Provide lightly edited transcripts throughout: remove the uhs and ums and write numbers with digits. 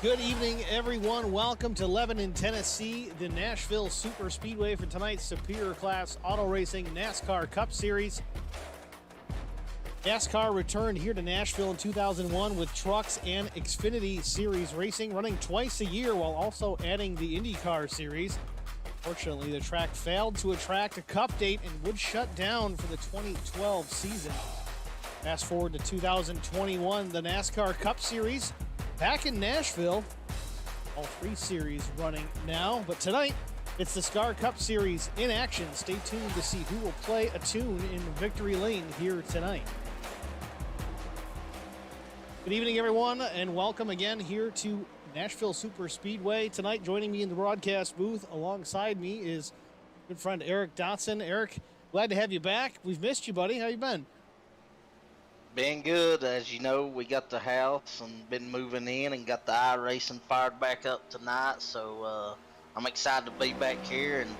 Good evening, everyone. Welcome to Lebanon, Tennessee, the Nashville Superspeedway for tonight's Superior Class Auto Racing NASCAR Cup Series. NASCAR returned here to Nashville in 2001 with trucks and Xfinity Series racing, running twice a year while also adding the IndyCar Series. Fortunately, the track failed to attract a Cup date and would shut down for the 2012 season. Fast forward to 2021, the NASCAR Cup Series back in Nashville. All three series running now, but tonight it's the SCAR Cup Series in action. Stay tuned to see who will play a tune in victory lane here tonight. Good evening, everyone, and welcome again here to Nashville Superspeedway. Tonight, joining me in the broadcast booth alongside me is good friend Eric Dotson. Eric, glad to have you back. We've missed you, buddy. How you been? Been good. As you know, we got the house and been moving in and got the iRacing fired back up tonight. So I'm excited to be back here and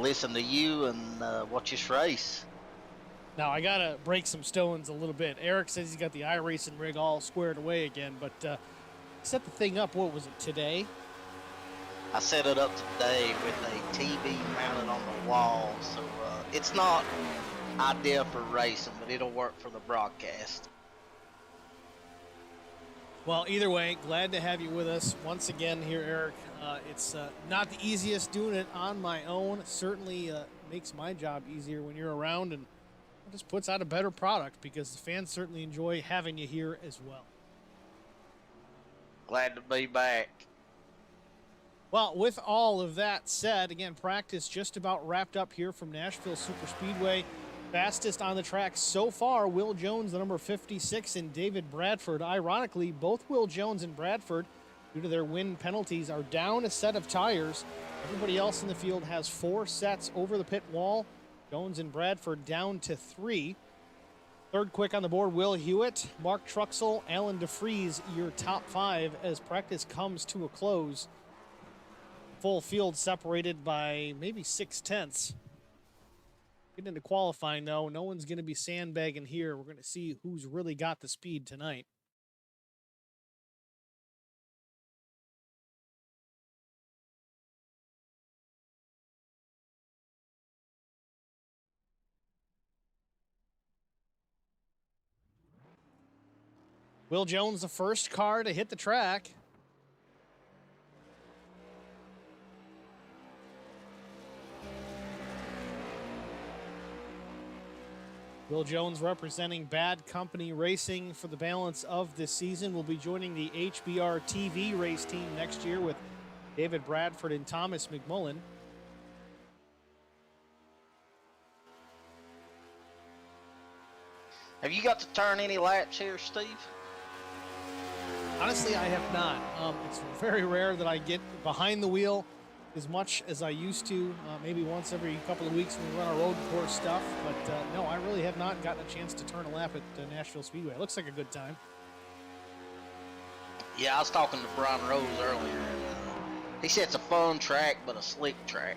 listen to you and watch this race. Now, I got to break some stones a little bit. Eric says he's got the iRacing rig all squared away again, but set the thing up, what was it, today? I set it up today with a TV mounted on the wall. So it's not ideal for racing, but it'll work for the broadcast. Well, either way, glad to have you with us once again here, Eric. It's not the easiest doing it on my own. Certainly makes my job easier when you're around, and it just puts out a better product because the fans certainly enjoy having you here as well. Glad to be back. Well, with all of that said, again, practice just about wrapped up here from Nashville Superspeedway. Fastest on the track so far, Will Jones, the number 56, and David Bradford. Ironically, both Will Jones and Bradford, due to their win penalties, are down a set of tires. Everybody else in the field has 4 sets over the pit wall. Jones and Bradford down to 3. Third quick on the board, Will Hewitt, Mark Truxell, Alan DeFries, your top 5 as practice comes to a close. Full field separated by maybe 6/10. Getting into qualifying, though, no one's going to be sandbagging here. We're going to see who's really got the speed tonight. Will Jones, the first car to hit the track. Will Jones, representing Bad Company Racing for the balance of this season, will be joining the HBR TV race team next year with David Bradford and Thomas Mcmullen. Have you got to turn any laps here, Steve? Honestly, I have not. It's very rare that I get behind the wheel as much as I used to, maybe once every couple of weeks when we run our road course stuff. But no, I really have not gotten a chance to turn a lap at Nashville Speedway. It looks like a good time. Yeah, I was talking to Brian Rose earlier. He said it's a fun track, but a slick track.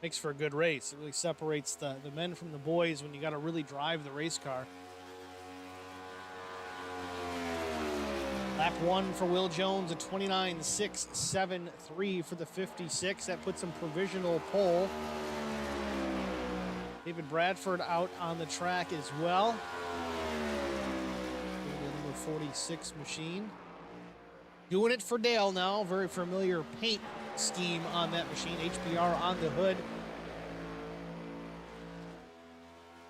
Makes for a good race. It really separates the men from the boys when you got to really drive the race car. Lap 1 for Will Jones, a 29.673 for the 56. That puts him provisional pole. David Bradford out on the track as well. The number 46 machine. Doing it for Dale now. Very familiar paint scheme on that machine. HBR on the hood.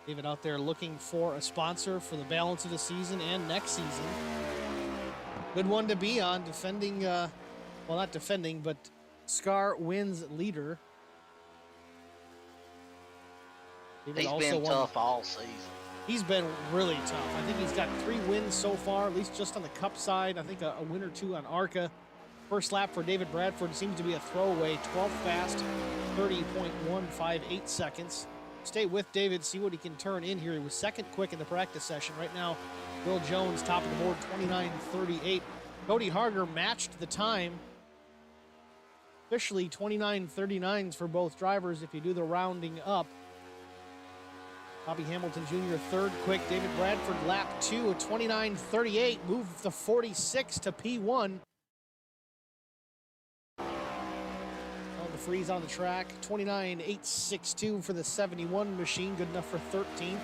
David out there looking for a sponsor for the balance of the season and next season. Good one to be on, defending, well, not defending, but SCAR wins leader. David he's been tough all season. He's been really tough. I think he's got 3 wins so far, at least just on the Cup side. I think a win or 2 on ARCA. First lap for David Bradford seems to be a throwaway. 12th fast, 30.158 seconds. Stay with David, see what he can turn in here. He was second quick in the practice session. Right now, Will Jones, top of the board, 29.38. Cody Harger matched the time. Officially 29.39s for both drivers if you do the rounding up. Bobby Hamilton Jr. third quick. David Bradford lap 2 at 29.38. Moved the 46 to P1. The freeze on the track. 29.862 for the 71 machine. Good enough for 13th.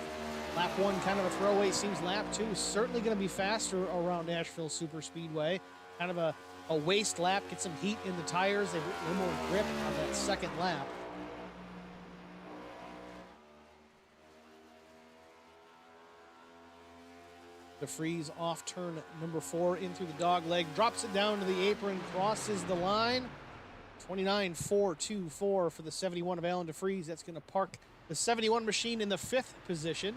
Lap 1 kind of a throwaway. Seems lap 2 is certainly going to be faster around Nashville Superspeedway. Kind of a waste lap. Get some heat in the tires. They have a little more grip on that second lap. The freeze off turn number 4 in through the dog leg. Drops it down to the apron. Crosses the line. 29.424 for the 71 of Alan DeFries. That's going to park the 71 machine in the 5th position.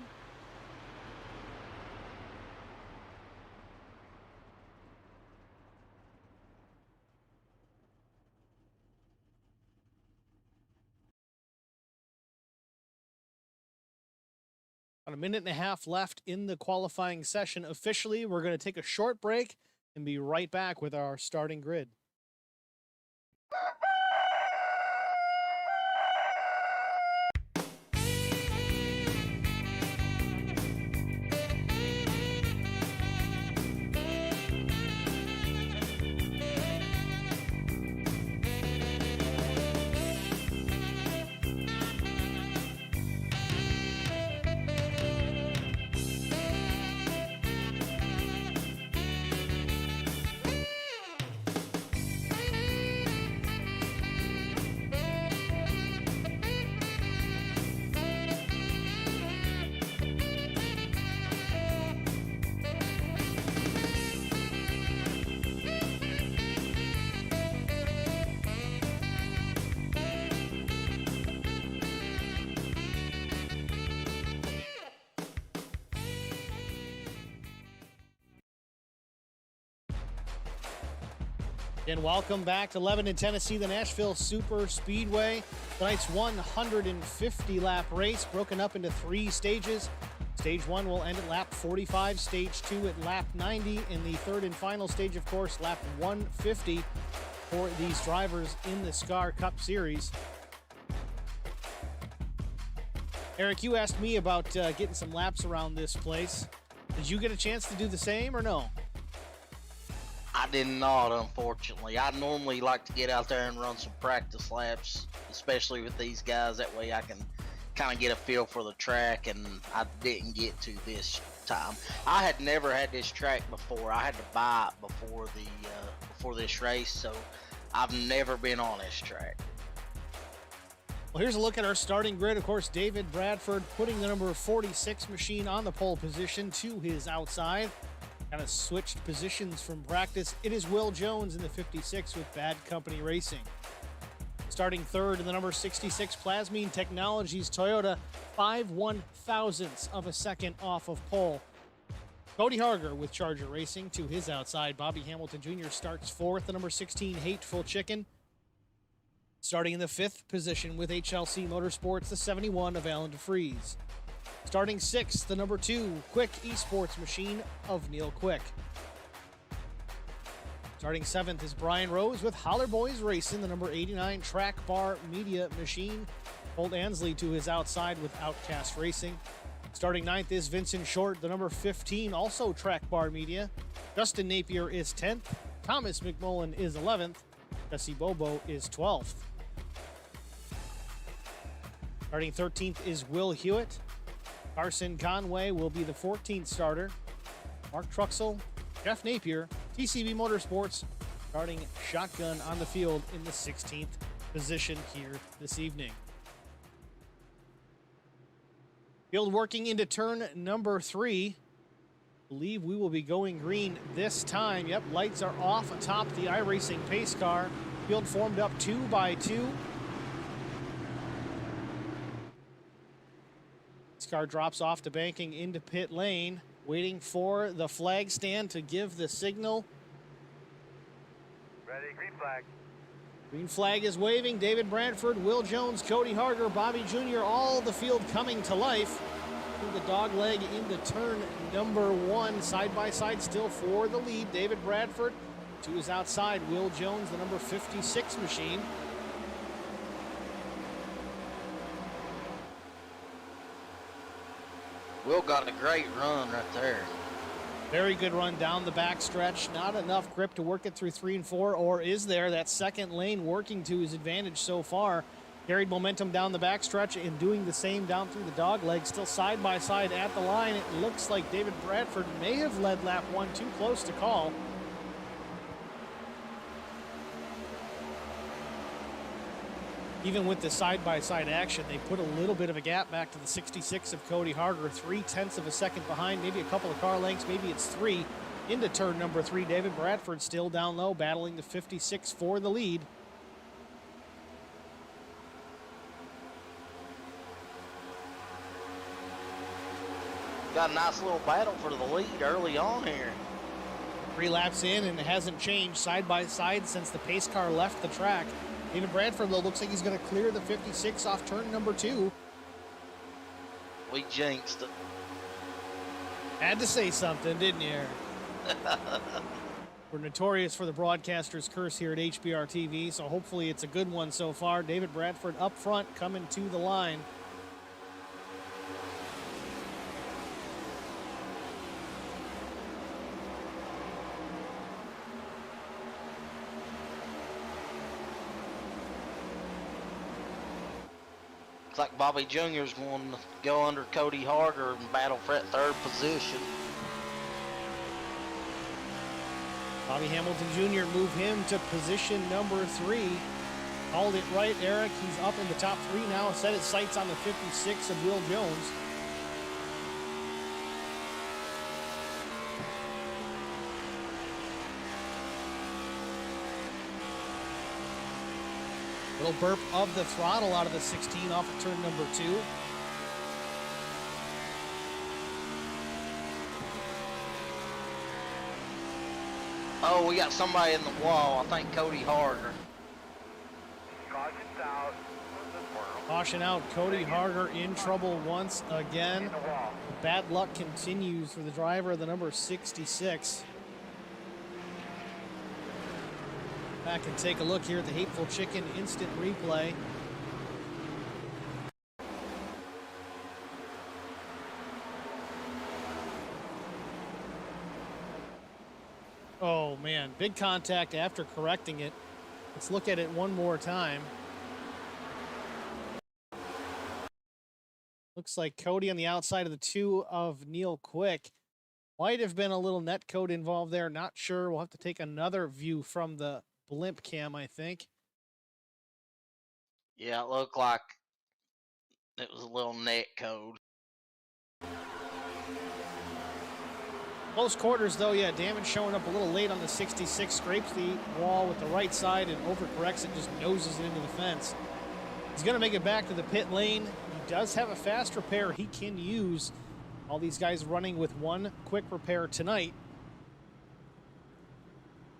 About a minute and a half left in the qualifying session. Officially, we're going to take a short break and be right back with our starting grid. And welcome back to Lebanon, Tennessee, the Nashville Superspeedway. Tonight's 150 lap race broken up into 3 stages. Stage 1 will end at lap 45, stage 2 at lap 90, and the third and final stage, of course, lap 150 for these drivers in the SCAR Cup Series. Eric, you asked me about getting some laps around this place. Did you get a chance to do the same or no? I did not, unfortunately. I normally like to get out there and run some practice laps, especially with these guys. That way I can kind of get a feel for the track, and I didn't get to this time. I had never had this track before. I had to buy it before this race, so I've never been on this track. Well, here's a look at our starting grid. Of course, David Bradford putting the number 46 machine on the pole position to his outside. Kind of switched positions from practice. It is Will Jones in the 56 with Bad Company Racing. Starting third in the number 66 Plasmine Technologies Toyota, 5/1000ths of a second off of pole. Cody Harger with Charger Racing to his outside. Bobby Hamilton Jr. starts fourth, the number 16 Hateful Chicken. Starting in the 5th position with HLC Motorsports, the 71 of Alan DeFries. Starting 6th, the number 2 Quick Esports Machine of Neil Quick. Starting 7th is Brian Rose with Holler Boys Racing, the number 89 Track Bar Media Machine. Holt Ansley to his outside with Outcast Racing. Starting 9th is Vincent Short, the number 15, also Track Bar Media. Justin Napier is 10th. Thomas McMullen is 11th. Jesse Bobo is 12th. Starting 13th is Will Hewitt. Carson Conway will be the 14th starter. Mark Truxell, Jeff Napier, TCB Motorsports starting shotgun on the field in the 16th position here this evening. Field working into turn number 3. Believe we will be going green this time. Yep, lights are off atop the iRacing pace car. Field formed up 2 by 2. Car drops off to banking into pit lane, waiting for the flag stand to give the signal. Ready, green flag. Green flag is waving. David Bradford, Will Jones, Cody Harger, Bobby Jr., all the field coming to life. Through the dog leg into turn number 1, side by side still for the lead. David Bradford to his outside, Will Jones, the number 56 machine. Will got a great run right there. Very good run down the backstretch. Not enough grip to work it through 3 and 4, or is there? That second lane working to his advantage so far. Carried momentum down the backstretch and doing the same down through the dog leg. Still side by side at the line. It looks like David Bradford may have led lap 1, too close to call. Even with the side-by-side action, they put a little bit of a gap back to the 66 of Cody Harger, 0.3 of a second behind, maybe a couple of car lengths, maybe it's 3 into turn number 3. David Bradford still down low, battling the 56 for the lead. Got a nice little battle for the lead early on here. 3 laps in, and it hasn't changed side by side since the pace car left the track. David Bradford, though, looks like he's going to clear the 56 off turn number 2. We jinxed it. Had to say something, didn't you, Eric? We're notorious for the broadcaster's curse here at HBR TV, so hopefully it's a good one so far. David Bradford up front, coming to the line. Looks like Bobby Jr.'s going to go under Cody Harger and battle for that 3rd position. Bobby Hamilton Jr. move him to position number 3. Called it right, Eric. He's up in the top 3 now. Set his sights on the 56 of Will Jones. Little burp of the throttle out of the 16 off of turn number 2. Oh, we got somebody in the wall. I think Cody Harger. Caution's out. Caution out. Cody Harger in trouble once again. Bad luck continues for the driver of the number 66. Back and take a look here at the Hateful Chicken instant replay. Oh man, big contact after correcting it. Let's look at it one more time. Looks like Cody on the outside of the 2 of Neil Quick. Might have been a little net code involved there. Not sure. We'll have to take another view from the blimp cam, I think. Yeah, it looked like it was a little net code. Close quarters, though, yeah, damage showing up a little late on the 66. Scrapes the wall with the right side and overcorrects it, just noses it into the fence. He's going to make it back to the pit lane. He does have a fast repair he can use. All these guys running with 1 quick repair tonight.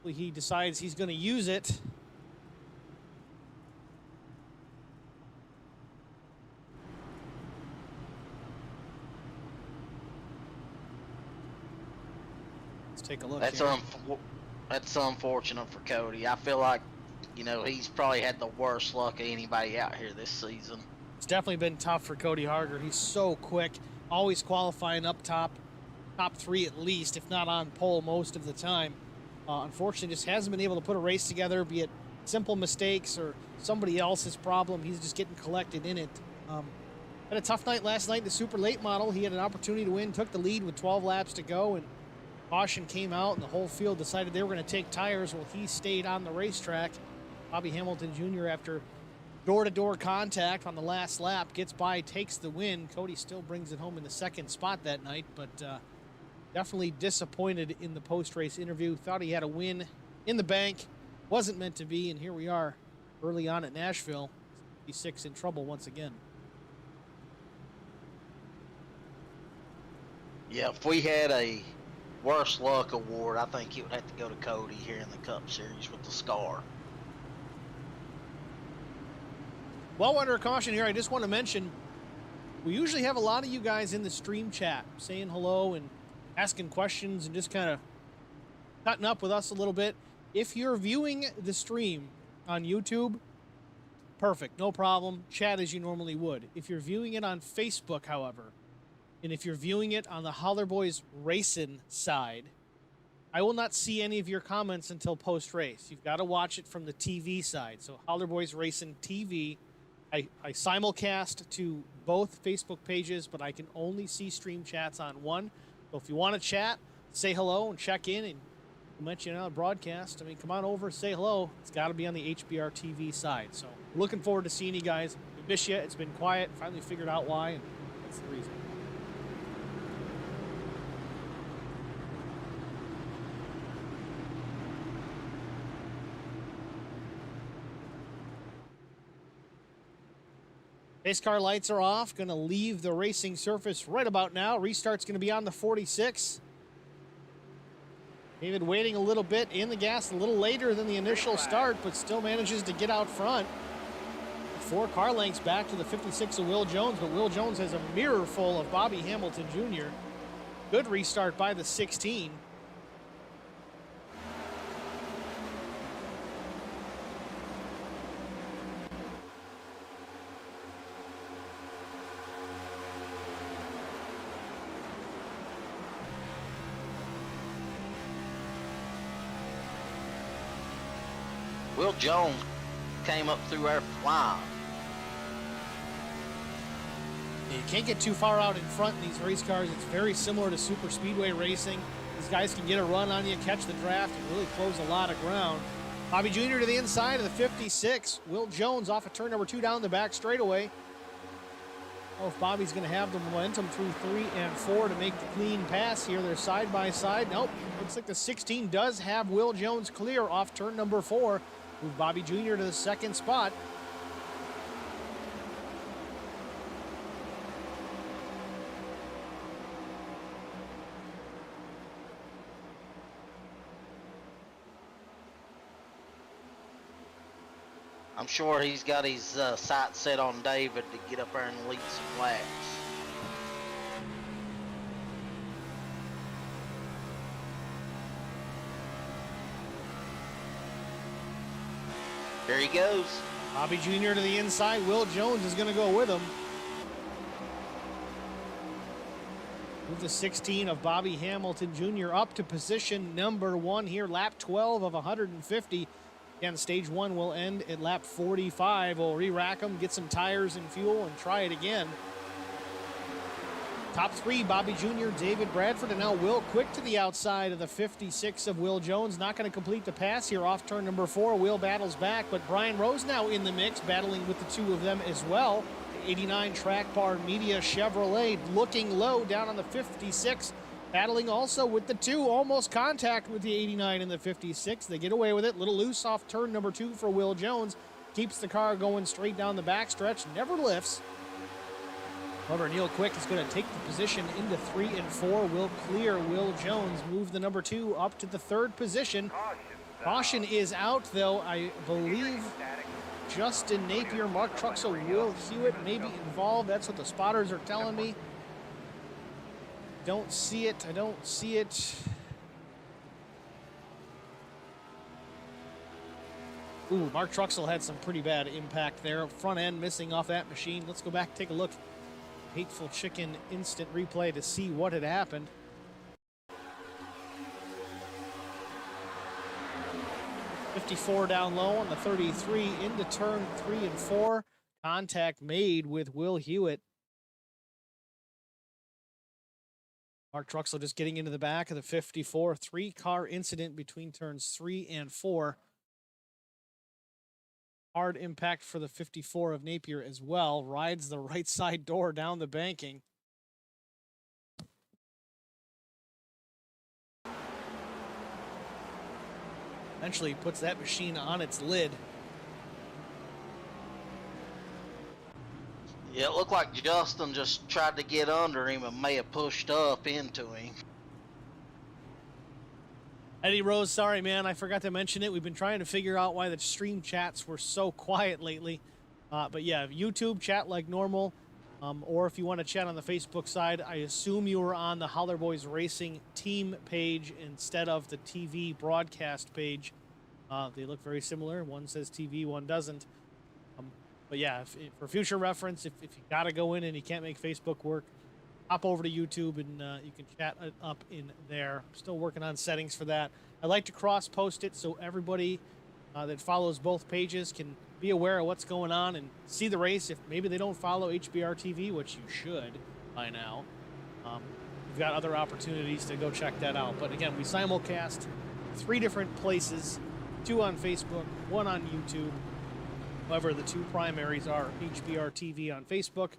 He decides he's going to use it. Let's take a look. That's unfortunate for Cody. I feel like, you know, he's probably had the worst luck of anybody out here this season. It's definitely been tough for Cody Harger. He's so quick, always qualifying up top 3 at least, if not on pole most of the time. Unfortunately, just hasn't been able to put a race together, be it simple mistakes or somebody else's problem. He's just getting collected in it. Had a tough night last night in the super late model. He had an opportunity to win, took the lead with 12 laps to go, and caution came out, and the whole field decided they were going to take tires. Well, he stayed on the racetrack. Bobby Hamilton Jr., after door-to-door contact on the last lap, gets by, takes the win. Cody still brings it home in the 2nd spot that night, but definitely disappointed in the post-race interview. Thought he had a win in the bank. Wasn't meant to be, and here we are early on at Nashville. He's 6 in trouble once again. Yeah, if we had a worst luck award, I think it would have to go to Cody here in the Cup Series with the scar. Well, under caution here, I just want to mention, we usually have a lot of you guys in the stream chat saying hello and asking questions and just kind of cutting up with us a little bit. If you're viewing the stream on YouTube, perfect, no problem. Chat as you normally would. If you're viewing it on Facebook, however, And if you're viewing it on the Holler Boys Racing side, I will not see any of your comments until post-race. You've got to watch it from the TV side. So Holler Boys Racing TV, I simulcast to both Facebook pages, but I can only see stream chats on one. So if you want to chat, say hello and check in, and we'll mention it on the broadcast. I mean, come on over, say hello. It's got to be on the HBR TV side. So looking forward to seeing you guys. We miss you. It's been quiet. Finally figured out why, and that's the reason. Pace car lights are off. Going to leave the racing surface right about now. Restart's going to be on the 46. David waiting a little bit in the gas, a little later than the initial start, but still manages to get out front. 4 car lengths back to the 56 of Will Jones, but Will Jones has a mirror full of Bobby Hamilton Jr. Good restart by the 16. Will Jones came up through our flying. You can't get too far out in front in these race cars. It's very similar to super speedway racing. These guys can get a run on you, catch the draft, and really close a lot of ground. Bobby Jr. to the inside of the 56. Will Jones off of turn number 2 down the back straightaway. Oh, if Bobby's going to have the momentum through 3 and 4 to make the clean pass here. They're side by side. Nope. Looks like the 16 does have Will Jones clear off turn number 4. Move Bobby Jr. to the second spot. I'm sure he's got his sights set on David to get up there and lead some laps. There he goes. Bobby Jr. to the inside. Will Jones is going to go with him. Move the 16 of Bobby Hamilton Jr. up to position number 1 here. Lap 12 of 150. Again, stage 1 will end at lap 45. We'll re-rack them, get some tires and fuel, and try it again. Top 3, Bobby Jr., David Bradford, and now Will quick to the outside of the 56 of Will Jones. Not going to complete the pass here off turn number 4. Will battles back, but Brian Rose now in the mix, battling with the 2 of them as well. 89 Track Bar Media Chevrolet looking low down on the 56. Battling also with the 2, almost contact with the 89 and the 56. They get away with it. Little loose off turn number 2 for Will Jones. Keeps the car going straight down the backstretch, never lifts. However, Neil Quick is going to take the position into 3 and 4. Will clear Will Jones, move the number 2 up to the 3rd position. Caution is out, though. I believe Justin Napier, Mark Truxell, Will Hewitt may be involved. That's what the spotters are telling me. Don't see it. I don't see it. Ooh, Mark Truxell had some pretty bad impact there. Front end missing off that machine. Let's go back, take a look. Hateful Chicken instant replay to see what had happened. .54 down low on the 33 into turn 3 and 4. Contact made with Will Hewitt. Mark Truxell just getting into the back of the 54. 3-car incident between turns 3 and 4. Hard impact for the 54 of Napier as well. Rides the right side door down the banking. Eventually puts that machine on its lid. Yeah, it looked like Justin just tried to get under him and may have pushed up into him. Eddie Rose, sorry, man. I forgot to mention it. We've been trying to figure out why the stream chats were so quiet lately. But yeah, YouTube chat like normal. Or if you want to chat on the Facebook side, I assume you were on the Holler Boys Racing team page instead of the TV broadcast page. They look very similar. One says TV, one doesn't. But yeah, for future reference, if you got to go in and you can't make Facebook work, hop over to YouTube and you can chat it up in there. I'm still working on settings for that. I like to cross post it so everybody that follows both pages can be aware of what's going on and see the race if maybe they don't follow HBR TV, which you should by now. We've got other opportunities to go check that out. But again, we simulcast 3 different places, 2 on Facebook, 1 on YouTube. However, the 2 primaries are HBR TV on Facebook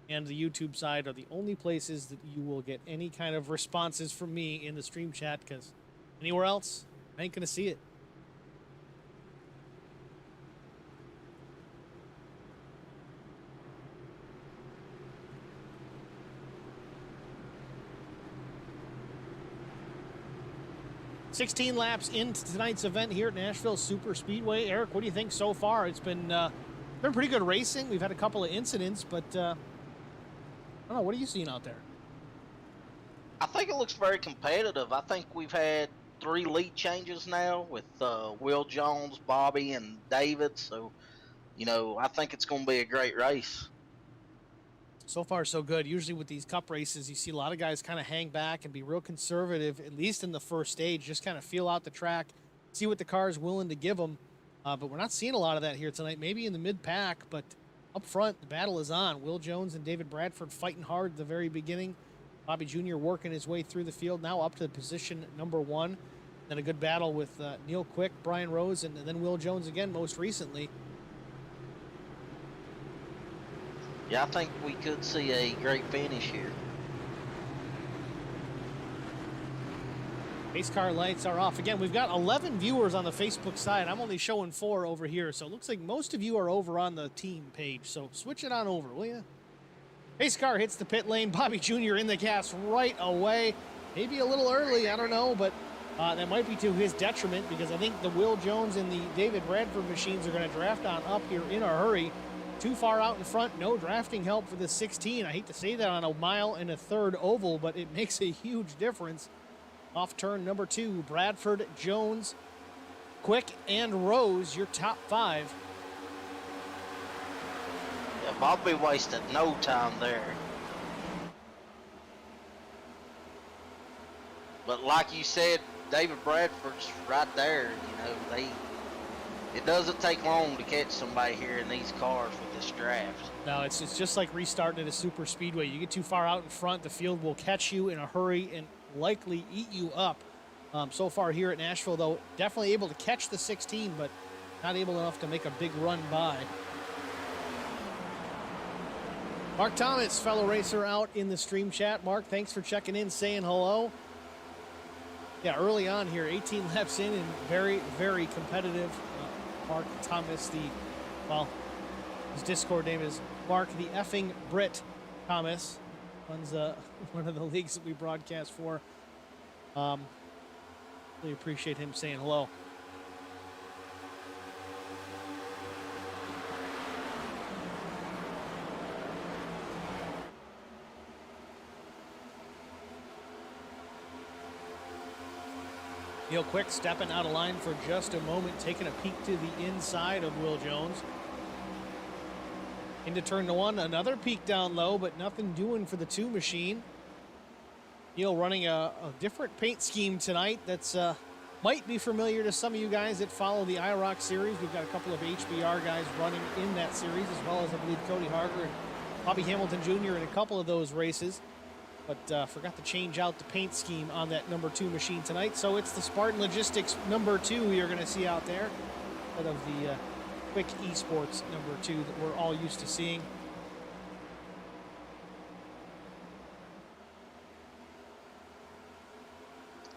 and the YouTube side are the only places that you will get any kind of responses from me in the stream chat, because anywhere else, I ain't going to see it. $16 laps into tonight's event here at Nashville Superspeedway. Eric, what do you think so far? It's been pretty good racing. We've had a couple of incidents, but I don't know. What are you seeing out there? I think it looks very competitive. I think we've had 3 lead changes now with Will Jones, Bobby, and David. So, you know, I think it's going to be a great race. So far, so good. Usually with these cup races, you see a lot of guys kind of hang back and be real conservative, at least in the first stage, just kind of feel out the track, see what the car is willing to give them. But we're not seeing a lot of that here tonight, maybe in the mid-pack, but up front, the battle is on. Will Jones and David Bradford fighting hard at the very beginning. Bobby Jr. working his way through the field, now up to position number 1. Then a good battle with Neil Quick, Brian Rose, and then Will Jones again most recently. Yeah, I think we could see a great finish here. Pace car lights are off. Again, we've got 11 viewers on the Facebook side. I'm only showing 4 over here, so it looks like most of you are over on the team page. So switch it on over, will you? Pace car hits the pit lane. Bobby Jr. in the gas right away. Maybe a little early, I don't know, but that might be to his detriment because I think the Will Jones and the David Bradford machines are going to draft on up here in a hurry. Too far out in front, no drafting help for the 16. I hate to say that on a 1.3 oval, but it makes a huge difference. Off turn number 2, Bradford, Jones, Quick, and Rose, your top 5. Yeah, Bobby wasted no time there. But like you said, David Bradford's right there. You know, it doesn't take long to catch somebody here in these cars with this draft. No, it's just like restarting at a super speedway. You get too far out in front, the field will catch you in a hurry and likely eat you up. So far here at Nashville, though, definitely able to catch the 16, but not able enough to make a big run by. Mark Thomas, fellow racer, out in the stream chat. Mark, thanks for checking in, saying hello. Yeah, early on here, 18 laps in and very, very competitive. Mark Thomas, his Discord name is Mark the effing Brit Thomas. Runs one of the leagues that we broadcast for. Really appreciate him saying hello. Neil Quick stepping out of line for just a moment, taking a peek to the inside of Will Jones. Into turn 1, another peek down low, but nothing doing for the 2 machine. Neil running a different paint scheme tonight that's might be familiar to some of you guys that follow the IROC series. We've got a couple of HBR guys running in that series, as well as I believe Cody Harger and Bobby Hamilton Jr. in a couple of those races. But forgot to change out the paint scheme on that number 2 machine tonight. So it's the Spartan Logistics number 2 you're going to see out there instead of the Quick Esports number 2 that we're all used to seeing.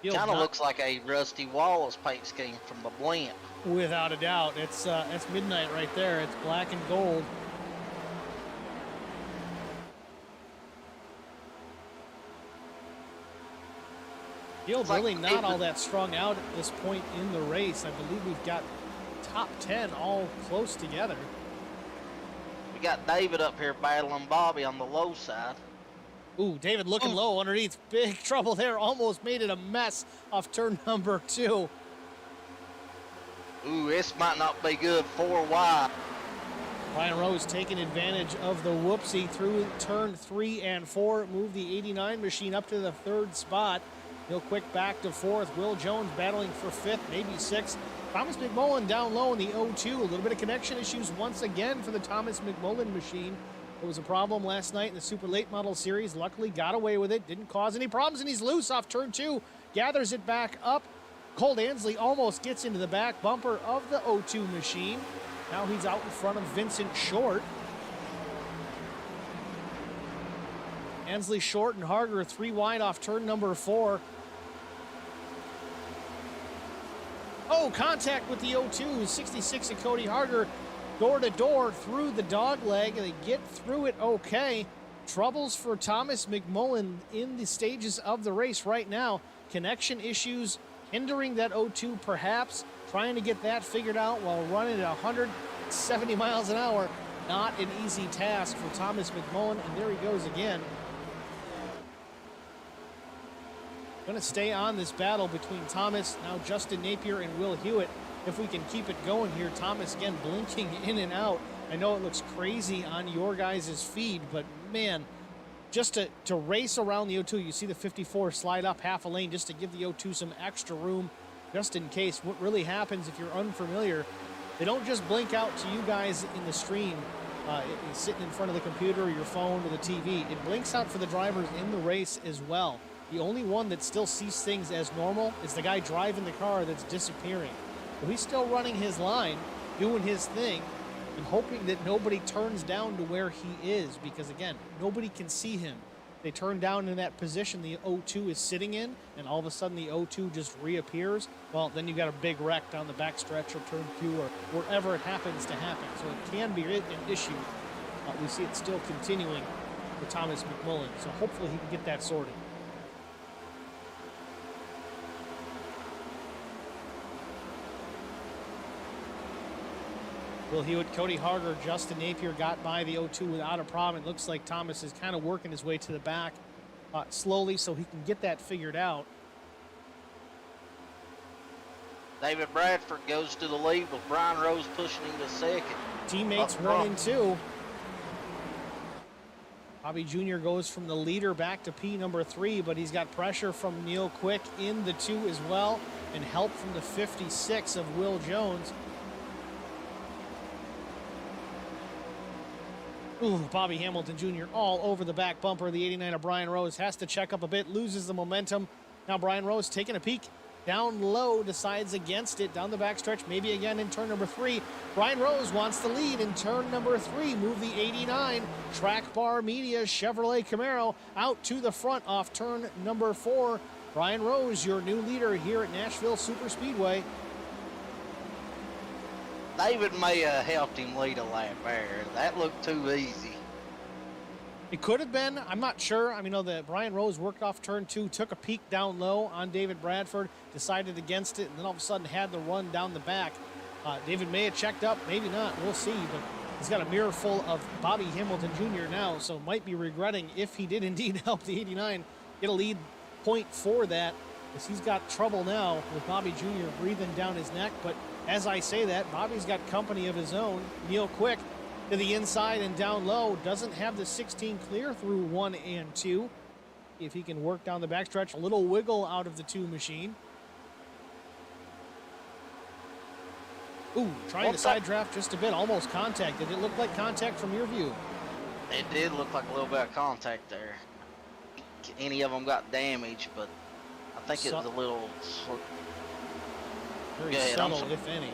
Kind of looks like a Rusty Wallace paint scheme from the blimp. Without a doubt. It's midnight right there. It's black and gold. Field's really not all that strung out at this point in the race. I believe we've got top 10 all close together. We got David up here battling Bobby on the low side. Ooh, David looking low underneath. Big trouble there. Almost made it a mess off turn number 2. Ooh, this might not be good. 4 wide. Brian Rose taking advantage of the whoopsie through turn 3 and 4. Move the 89 machine up to the 3rd spot. Real quick back to 4th. Will Jones battling for 5th, maybe 6th. Thomas Mcmullen down low in the 0-2. A little bit of connection issues once again for the Thomas Mcmullen machine. It was a problem last night in the Super Late Model Series. Luckily got away with it. Didn't cause any problems, and he's loose off turn 2. Gathers it back up. Cole Ansley almost gets into the back bumper of the 0-2 machine. Now he's out in front of Vincent Short. Ansley, Short, and Harger 3 wide off turn number 4. Oh, contact with the 0-2. 66 of Cody Harger. Door to door through the dog leg, and they get through it okay. Troubles for Thomas Mcmullen in the stages of the race right now. Connection issues hindering that 0-2 perhaps. Trying to get that figured out while running at 170 miles an hour. Not an easy task for Thomas Mcmullen, and there he goes again. Going to stay on this battle between Thomas, now Justin Napier, and Will Hewitt. If we can keep it going here, Thomas again blinking in and out. I know it looks crazy on your guys' feed, but man, just to race around the 0-2, you see the 54 slide up half a lane just to give the 0-2 some extra room, just in case. What really happens if you're unfamiliar, they don't just blink out to you guys in the stream, sitting in front of the computer or your phone or the TV. It blinks out for the drivers in the race as well. The only one that still sees things as normal is the guy driving the car that's disappearing. So he's still running his line, doing his thing, and hoping that nobody turns down to where he is, because again, nobody can see him. They turn down in that position the 0-2 is sitting in, and all of a sudden the 0-2 just reappears. Well, then you got a big wreck down the backstretch or turn 2 or wherever it happens to happen. So it can be an issue. We see it still continuing for Thomas Mcmullen. So hopefully he can get that sorted. Will Hewitt, Cody Harger, Justin Napier got by the 0-2 without a problem. It looks like Thomas is kind of working his way to the back slowly so he can get that figured out. David Bradford goes to the lead with Brian Rose pushing him to second. Teammates running too. Bobby Jr. goes from the leader back to P number 3, but he's got pressure from Neil Quick in the 2 as well, and help from the 56 of Will Jones. Ooh, Bobby Hamilton Jr. all over the back bumper of the 89 of Brian Rose. Has to check up a bit, loses the momentum. Now Brian Rose taking a peek down low, decides against it. Down the backstretch, maybe again in turn number 3. Brian Rose wants the lead in turn number 3. Move the 89. Track Bar Media Chevrolet Camaro out to the front off turn number 4. Brian Rose, your new leader here at Nashville Superspeedway. David may have helped him lead a lap there. That looked too easy. It could have been. I'm not sure. I mean, that Brian Rose worked off turn 2, took a peek down low on David Bradford, decided against it, and then all of a sudden had the run down the back. David may have checked up, maybe not. We'll see. But he's got a mirror full of Bobby Hamilton Jr. now, so might be regretting if he did indeed help the 89 get a lead point for that, because he's got trouble now with Bobby Jr. breathing down his neck. But as I say that, Bobby's got company of his own. Neil Quick to the inside and down low. Doesn't have the 16 clear through 1 and 2. If he can work down the backstretch, a little wiggle out of the 2 machine. Ooh, trying to side draft just a bit. Almost contact. Did it look like contact from your view? It did look like a little bit of contact there. Any of them got damaged, but I think it was a little... Very subtle, if any.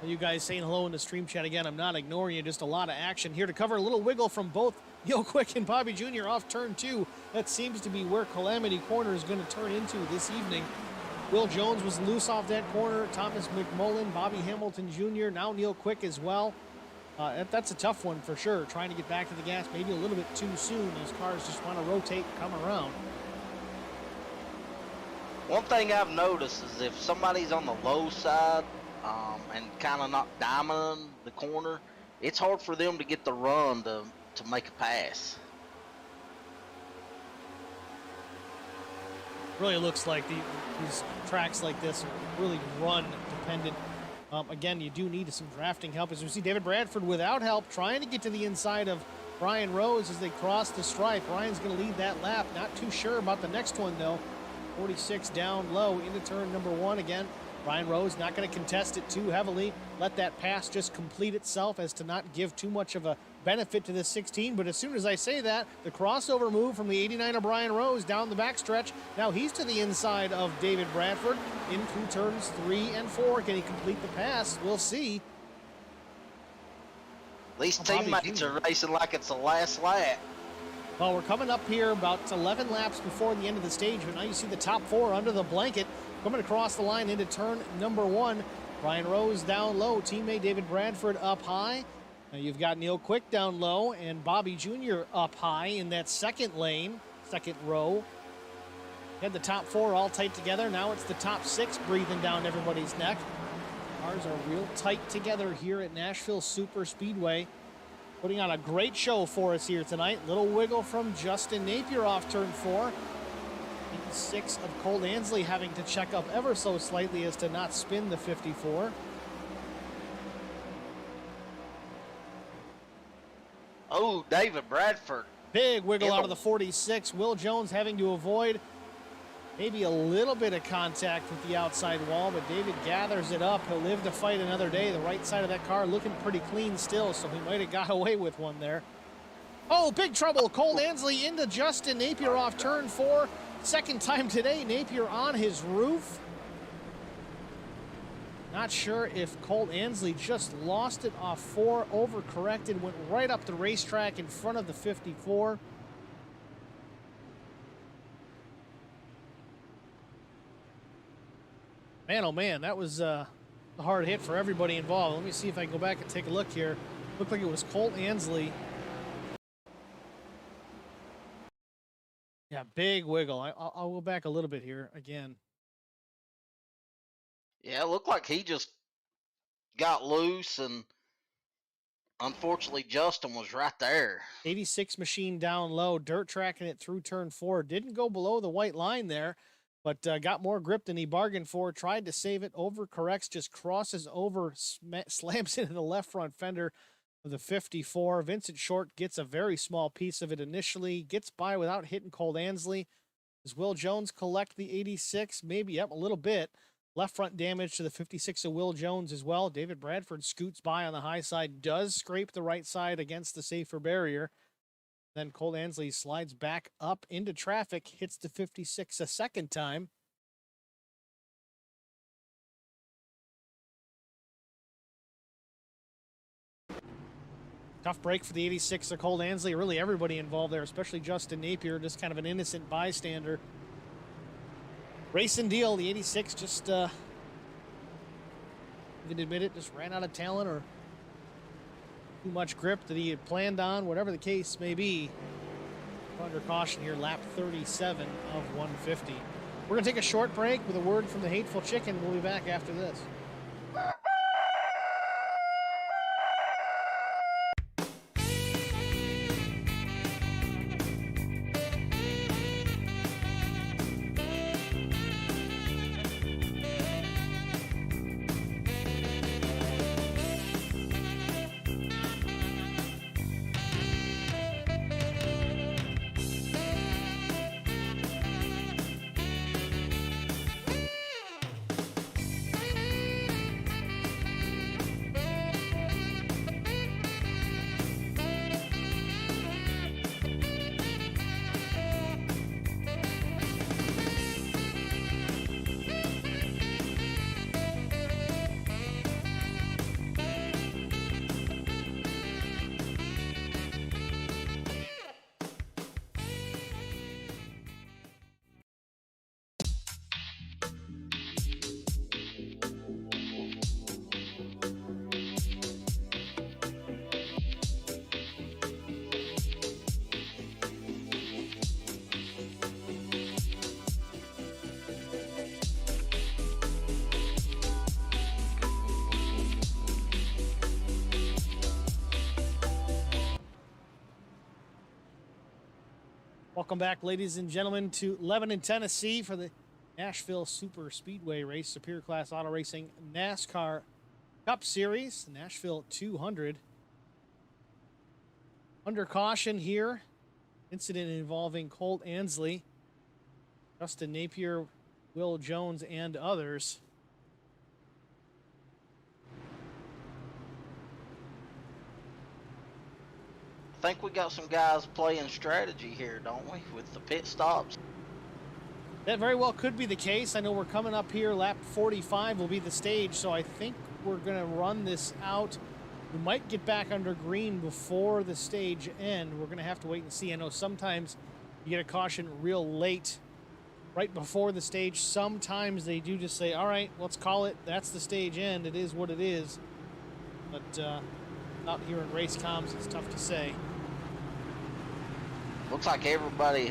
You guys saying hello in the stream chat again. I'm not ignoring you. Just a lot of action here to cover. A little wiggle from both Neil Quick and Bobby Jr. off turn 2. That seems to be where Calamity Corner is going to turn into this evening. Will Jones was loose off that corner. Thomas Mcmullen, Bobby Hamilton Jr., now Neil Quick as well. That's a tough one for sure. Trying to get back to the gas maybe a little bit too soon. Those cars just want to rotate and come around. One thing I've noticed is if somebody's on the low side and kind of not diamonding the corner, it's hard for them to get the run to make a pass. Really looks like these tracks like this are really run dependent. Again, you do need some drafting help. As we see David Bradford without help trying to get to the inside of Brian Rose as they cross the stripe. Ryan's going to lead that lap. Not too sure about the next one, though. 46 down low into turn number 1 again. Brian Rose not going to contest it too heavily. Let that pass just complete itself as to not give too much of a benefit to this 16. But as soon as I say that, the crossover move from the 89 of Brian Rose down the backstretch. Now he's to the inside of David Bradford in through turns 3 and 4. Can he complete the pass? We'll see. These teammates are racing like it's the last lap. Well, we're coming up here about 11 laps before the end of the stage, but now you see the top 4 under the blanket coming across the line into turn number 1. Brian Rose down low, teammate David Bradford up high. Now you've got Neil Quick down low and Bobby Jr. up high in that second lane, second row. Had the top 4 all tight together. Now it's the top 6 breathing down everybody's neck. Cars are real tight together here at Nashville Superspeedway. Putting on a great show for us here tonight. Little wiggle from Justin Napier off turn 4. 6 of Cole Ansley having to check up ever so slightly as to not spin the 54. Oh, David Bradford. Big wiggle out of the 46. Will Jones having to avoid maybe a little bit of contact with the outside wall, but David gathers it up. He'll live to fight another day. The right side of that car looking pretty clean still, so he might have got away with one there. Oh, big trouble. Cole Ansley into Justin Napier off turn 4. Second time today, Napier on his roof. Not sure if Cole Ansley just lost it off 4, overcorrected, went right up the racetrack in front of the 54. Man, oh man, that was a hard hit for everybody involved. Let me see if I can go back and take a look here. Looked like it was Cole Ansley. Yeah, big wiggle. I'll go back a little bit here again. Yeah, it looked like he just got loose, and unfortunately Justin was right there. 86 machine down low, dirt tracking it through turn 4. Didn't go below the white line there, but got more grip than he bargained for. Tried to save it, overcorrects, just crosses over, slams into the left front fender of the 54. Vincent Short gets a very small piece of it initially, gets by without hitting Cole Ansley. Does Will Jones collect the 86? Maybe, yep, a little bit. Left front damage to the 56 of Will Jones as well. David Bradford scoots by on the high side, does scrape the right side against the safer barrier. Then Cole Ansley slides back up into traffic, hits the 56 a second time. Tough break for the 86 of Cole Ansley. Really everybody involved there, especially Justin Napier, just kind of an innocent bystander. Race and deal, the 86 just, you can admit it, just ran out of talent or too much grip that he had planned on, whatever the case may be. Under caution here, lap 37 of 150. We're going to take a short break with a word from the Hateful Chicken. We'll be back after this. Welcome back, ladies and gentlemen, to Lebanon, Tennessee for the Nashville Superspeedway race, Superior Class Auto Racing NASCAR Cup Series, Nashville 200. Under caution here, incident involving Colt Ansley, Justin Napier, Will Jones, and others. I think we got some guys playing strategy here, don't we, with the pit stops? That very well could be the case. I know we're coming up here. Lap 45 will be the stage, so I think we're going to run this out. We might get back under green before the stage end. We're going to have to wait and see. I know sometimes you get a caution real late, right before the stage. Sometimes they do just say, all right, let's call it. That's the stage end. It is what it is. But out here in race comms, it's tough to say. Looks like everybody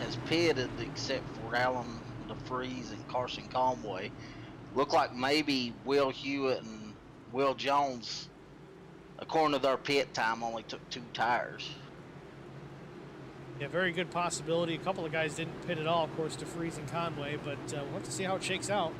has pitted except for Alan DeFries and Carson Conway. Look like maybe Will Hewitt and Will Jones, according to their pit time, only took 2 tires. Yeah, very good possibility. A couple of guys didn't pit at all, of course, DeFries and Conway, but we'll have to see how it shakes out.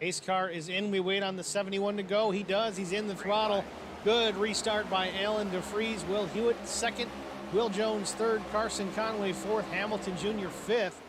Pace car is in. We wait on the 71 to go. He does. He's in the throttle. Good restart by Alan DeFries. Will Hewitt second. Will Jones third. Carson Conway fourth. Hamilton Jr. fifth.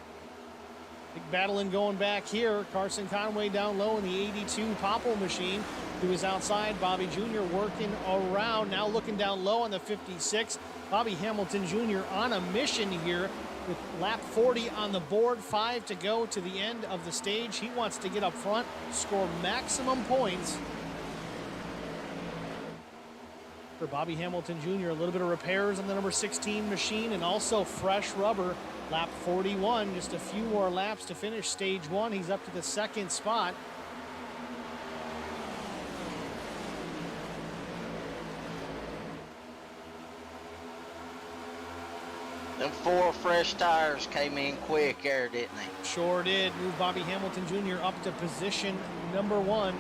Big battling going back here. Carson Conway down low in the 82 Popple machine. He was outside. Bobby Jr. working around. Now looking down low on the 56. Bobby Hamilton Jr. on a mission here. With lap 40 on the board, 5 to go to the end of the stage. He wants to get up front, score maximum points. For Bobby Hamilton Jr., a little bit of repairs on the number 16 machine and also fresh rubber. Lap 41, just a few more laps to finish stage 1. He's up to the 2nd spot. Them 4 fresh tires came in quick there, didn't they? Sure did. Move Bobby Hamilton Jr. up to position number 1.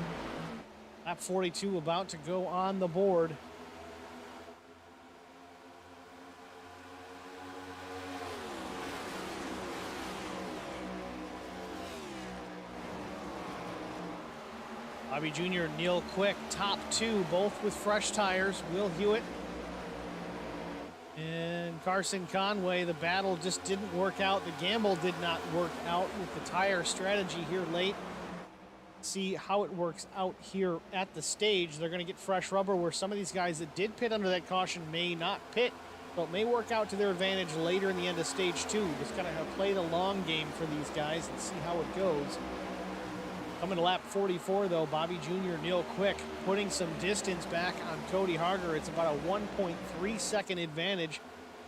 Lap 42 about to go on the board. Bobby Jr., Neil Quick, top 2, both with fresh tires. Will Hewitt and Carson Conway. The battle just didn't work out. The gamble did not work out with the tire strategy here late. See how it works out here at the stage. They're going to get fresh rubber where some of these guys that did pit under that caution may not pit, but it may work out to their advantage later in the end of stage 2. Just got to play the long game for these guys and see how it goes. Coming to lap 44, though, Bobby Jr., Neil Quick putting some distance back on Cody Harger. It's about a 1.3 second advantage.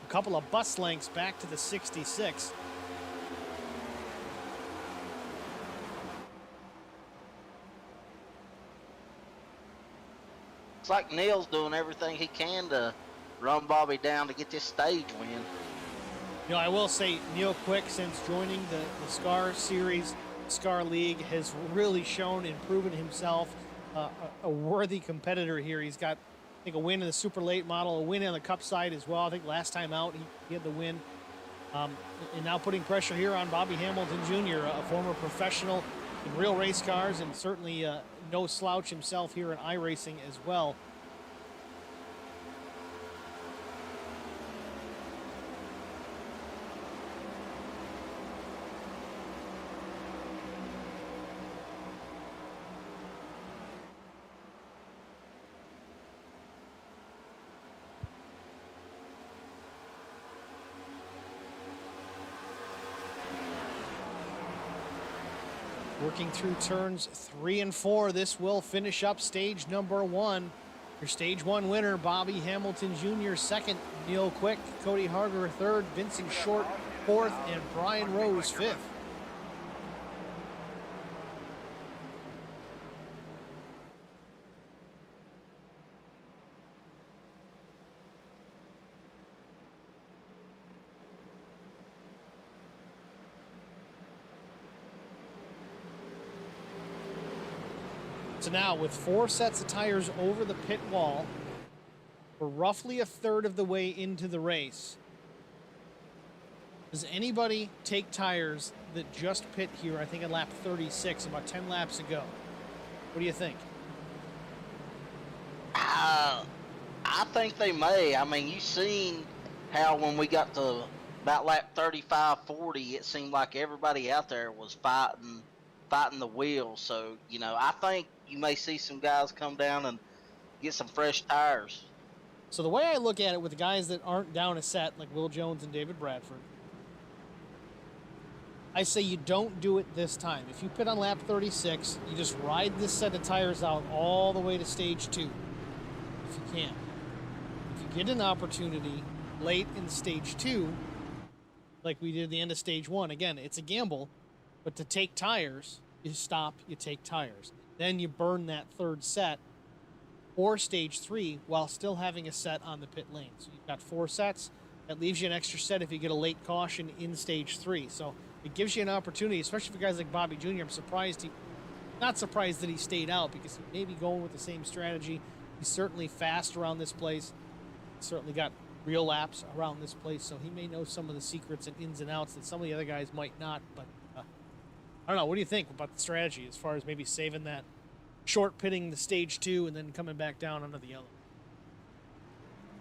A couple of bus lengths back to the 66. It's like Neil's doing everything he can to run Bobby down to get this stage win. You know, I will say Neil Quick, since joining the SCAR series, SCAR League, has really shown and proven himself a worthy competitor here. He's got, I think, a win in the super late model, a win on the cup side as well. I think last time out he had the win. And now putting pressure here on Bobby Hamilton Jr., a former professional in real race cars and certainly no slouch himself here in iRacing as well. Working through turns 3 and 4, this will finish up stage number 1. Your stage 1 winner, Bobby Hamilton Jr. second, Neil Quick, Cody Harger third, Vincent Short fourth, and Brian Rose fifth. So now with 4 sets of tires over the pit wall, we're roughly a third of the way into the race. Does anybody take tires that just pit here, I think at lap 36, about 10 laps ago? What do you think? I think they may. I mean, you seen how when we got to about lap 35, 40, it seemed like everybody out there was fighting the wheel. So, you know, I think you may see some guys come down and get some fresh tires. So the way I look at it with the guys that aren't down a set, like Will Jones and David Bradford, I say you don't do it this time. If you pit on lap 36, you just ride this set of tires out all the way to stage 2, if you can. If you get an opportunity late in stage 2, like we did at the end of stage 1, again, it's a gamble, but to take tires, you stop, you take tires. Then you burn that third set or stage 3 while still having a set on the pit lane. So you've got 4 sets. That leaves you an extra set if you get a late caution in stage 3. So it gives you an opportunity, especially for guys like Bobby Jr. I'm not surprised that he stayed out, because he may be going with the same strategy. He's certainly fast around this place. He's certainly got real laps around this place, so he may know some of the secrets and ins and outs that some of the other guys might not. But I don't know. What do you think about the strategy as far as maybe saving that short pitting the stage 2 and then coming back down under the yellow?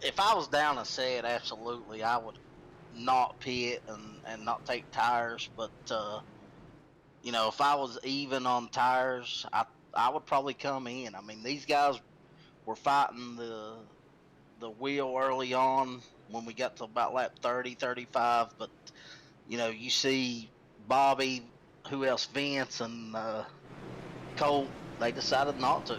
If I was down a set, absolutely, I would not pit and not take tires. But you know, if I was even on tires, I would probably come in. I mean, these guys were fighting the wheel early on when we got to about lap 30, 35. But you know, you see Bobby, who else, Vince and Colt, they decided not to.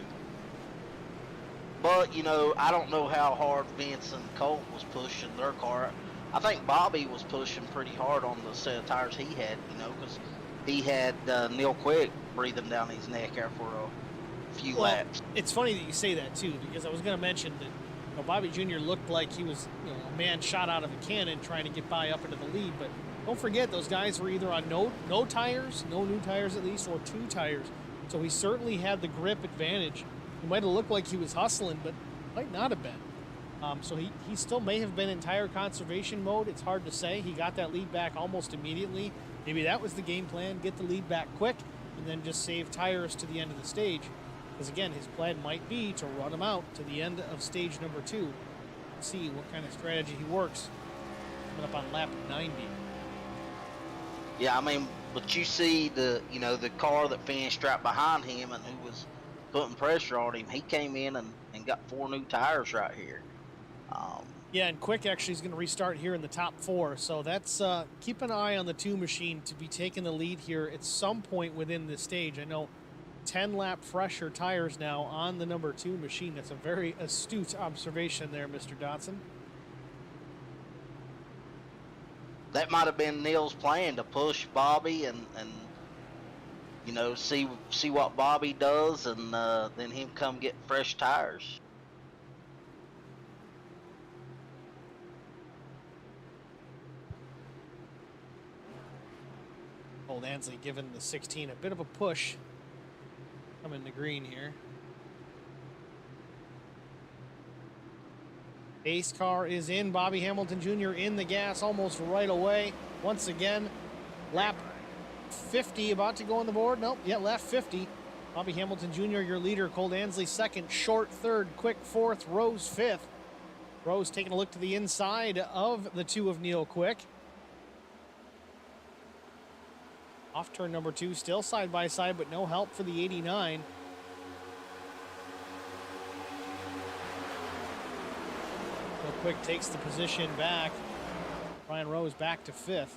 But, you know, I don't know how hard Vince and Colt was pushing their car. I think Bobby was pushing pretty hard on the set of tires he had, you know, because he had Neil Quick breathing down his neck there for a few laps. It's funny that you say that, too, because I was going to mention that, you know, Bobby Jr. looked like he was, you know, a man shot out of a cannon trying to get by up into the lead. But don't forget, those guys were either on no tires, no new tires at least, or 2 tires. So he certainly had the grip advantage. He might have looked like he was hustling, but might not have been. So he still may have been in tire conservation mode. It's hard to say. He got that lead back almost immediately. Maybe that was the game plan, get the lead back quick, and then just save tires to the end of the stage. Because, again, his plan might be to run him out to the end of stage number 2 and see what kind of strategy he works coming up on lap 90. Yeah, I mean, but you see the car that finished right behind him and who was putting pressure on him, he came in and got 4 new tires right here. Yeah, and Quick actually is going to restart here in the top 4. So that's keep an eye on the 2 machine to be taking the lead here at some point within this stage. I know 10-lap fresher tires now on the number 2 machine. That's a very astute observation there, Mr. Dotson. That might have been Neil's plan, to push Bobby and you know, see what Bobby does, and then him come get fresh tires. Old Ansley giving the 16 a bit of a push coming to green here. Base car is in. Bobby Hamilton Jr. in the gas almost right away. Once again, lap 50 about to go on the board. Nope, yeah, lap 50. Bobby Hamilton Jr., your leader. Colt Ansley second, Short third, Quick fourth, Rose fifth. Rose taking a look to the inside of the 2 of Neil Quick. Off turn number 2, still side by side, but no help for the 89. Neil Quick takes the position back. Brian Rose back to 5th.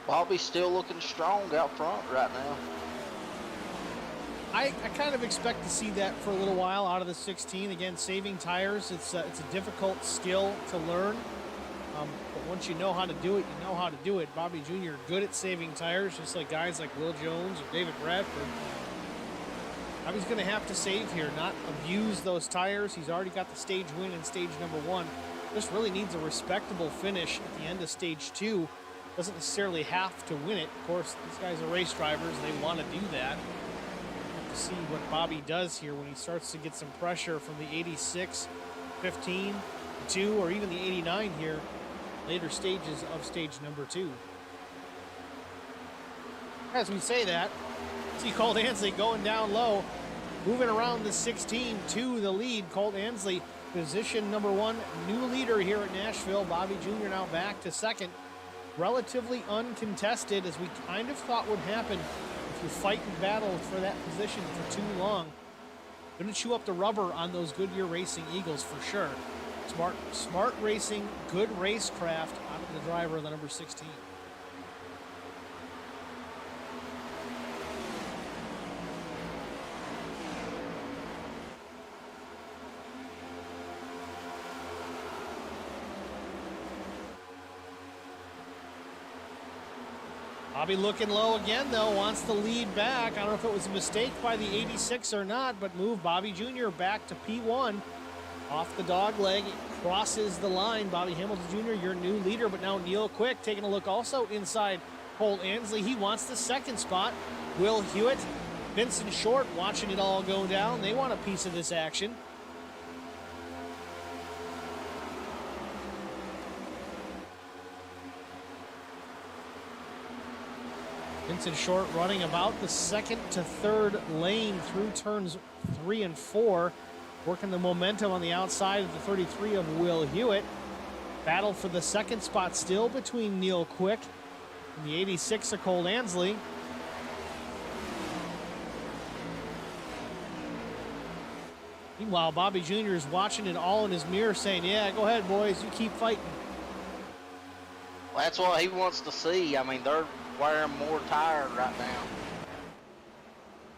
Bobby's still looking strong out front right now. I kind of expect to see that for a little while out of the 16. Again, saving tires, it's a difficult skill to learn. But once you know how to do it, you know how to do it. Bobby Jr. good at saving tires, just like guys like Will Jones or David Bradford. Bobby's going to have to save here, not abuse those tires. He's already got the stage win in stage number 1. Just really needs a respectable finish at the end of stage 2. Doesn't necessarily have to win it. Of course, these guys are race drivers. They want to do that. We'll have to see what Bobby does here when he starts to get some pressure from the 86, 15, 2, or even the 89 here, later stages of stage number 2. As we say that, see Colt Ansley going down low, moving around the 16 to the lead. Colt Ansley, position number 1, new leader here at Nashville. Bobby Jr. now back to second. Relatively uncontested, as we kind of thought would happen if you fight and battle for that position for too long. Going to chew up the rubber on those Goodyear Racing Eagles for sure. Smart racing, good racecraft out of the driver of the number 16. Bobby looking low again, though, wants the lead back. I don't know if it was a mistake by the 86 or not, but move Bobby Jr. back to P1. Off the dog leg, crosses the line. Bobby Hamilton Jr., your new leader, but now Neil Quick taking a look also inside Colt Ansley. He wants the second spot. Will Hewitt, Vincent Short watching it all go down. They want a piece of this action. Vincent Short running about the second to third lane through turns 3 and 4. Working the momentum on the outside of the 33 of Will Hewitt. Battle for the second spot still between Neil Quick and the 86 of Colt Ansley. Meanwhile, Bobby Jr. is watching it all in his mirror saying, yeah, go ahead, boys, you keep fighting. Well, that's what he wants to see. I mean, they're wearing more tires right now.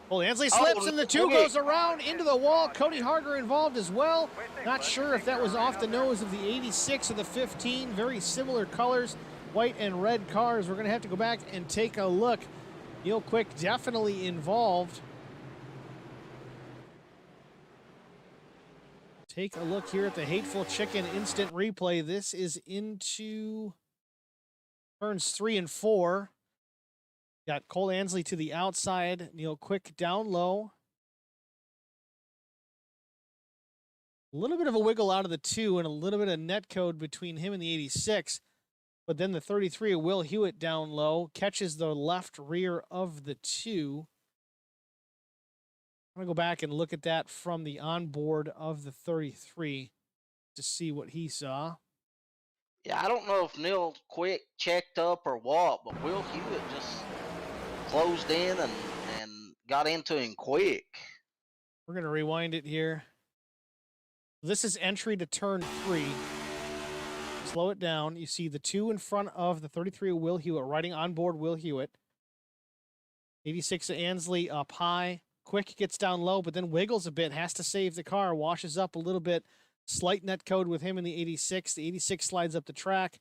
Well, Ansley slips and the 2 goes around into the wall. Cody Harger involved as well. Not sure if that was off the nose of the 86 or the 15. Very similar colors, white and red cars. We're going to have to go back and take a look. Neil Quick definitely involved. Take a look here at the Hateful Chicken instant replay. This is into turns 3 and 4. Got Colt Ansley to the outside, Neil Quick down low. A little bit of a wiggle out of the 2 and a little bit of net code between him and the 86. But then the 33 of Will Hewitt down low catches the left rear of the 2. I'm going to go back and look at that from the onboard of the 33 to see what he saw. Yeah, I don't know if Neil Quick checked up or what, but Will Hewitt just closed in and got into him quick. We're going to rewind it here. This is entry to turn 3. Slow it down. You see the 2 in front of the 33 of Will Hewitt, riding on board Will Hewitt. 86 of Ansley up high. Quick gets down low, but then wiggles a bit, has to save the car, washes up a little bit. Slight net code with him in the 86. The 86 slides up the track.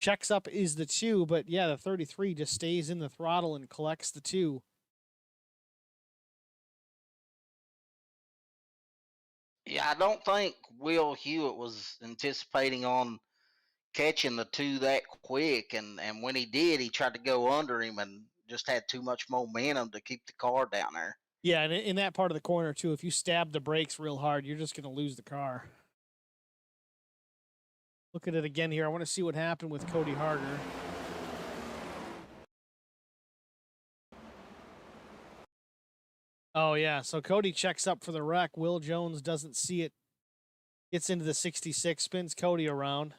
Checks up is the 2, but yeah, the 33 just stays in the throttle and collects the 2. Yeah, I don't think Will Hewitt was anticipating on catching the 2 that quick, and when he did, he tried to go under him and just had too much momentum to keep the car down there. Yeah, and in that part of the corner, too, if you stab the brakes real hard, you're just going to lose the car. Look at it again here. I want to see what happened with Cody Harger. Oh, yeah. So Cody checks up for the wreck. Will Jones doesn't see it. Gets into the 66, spins Cody around.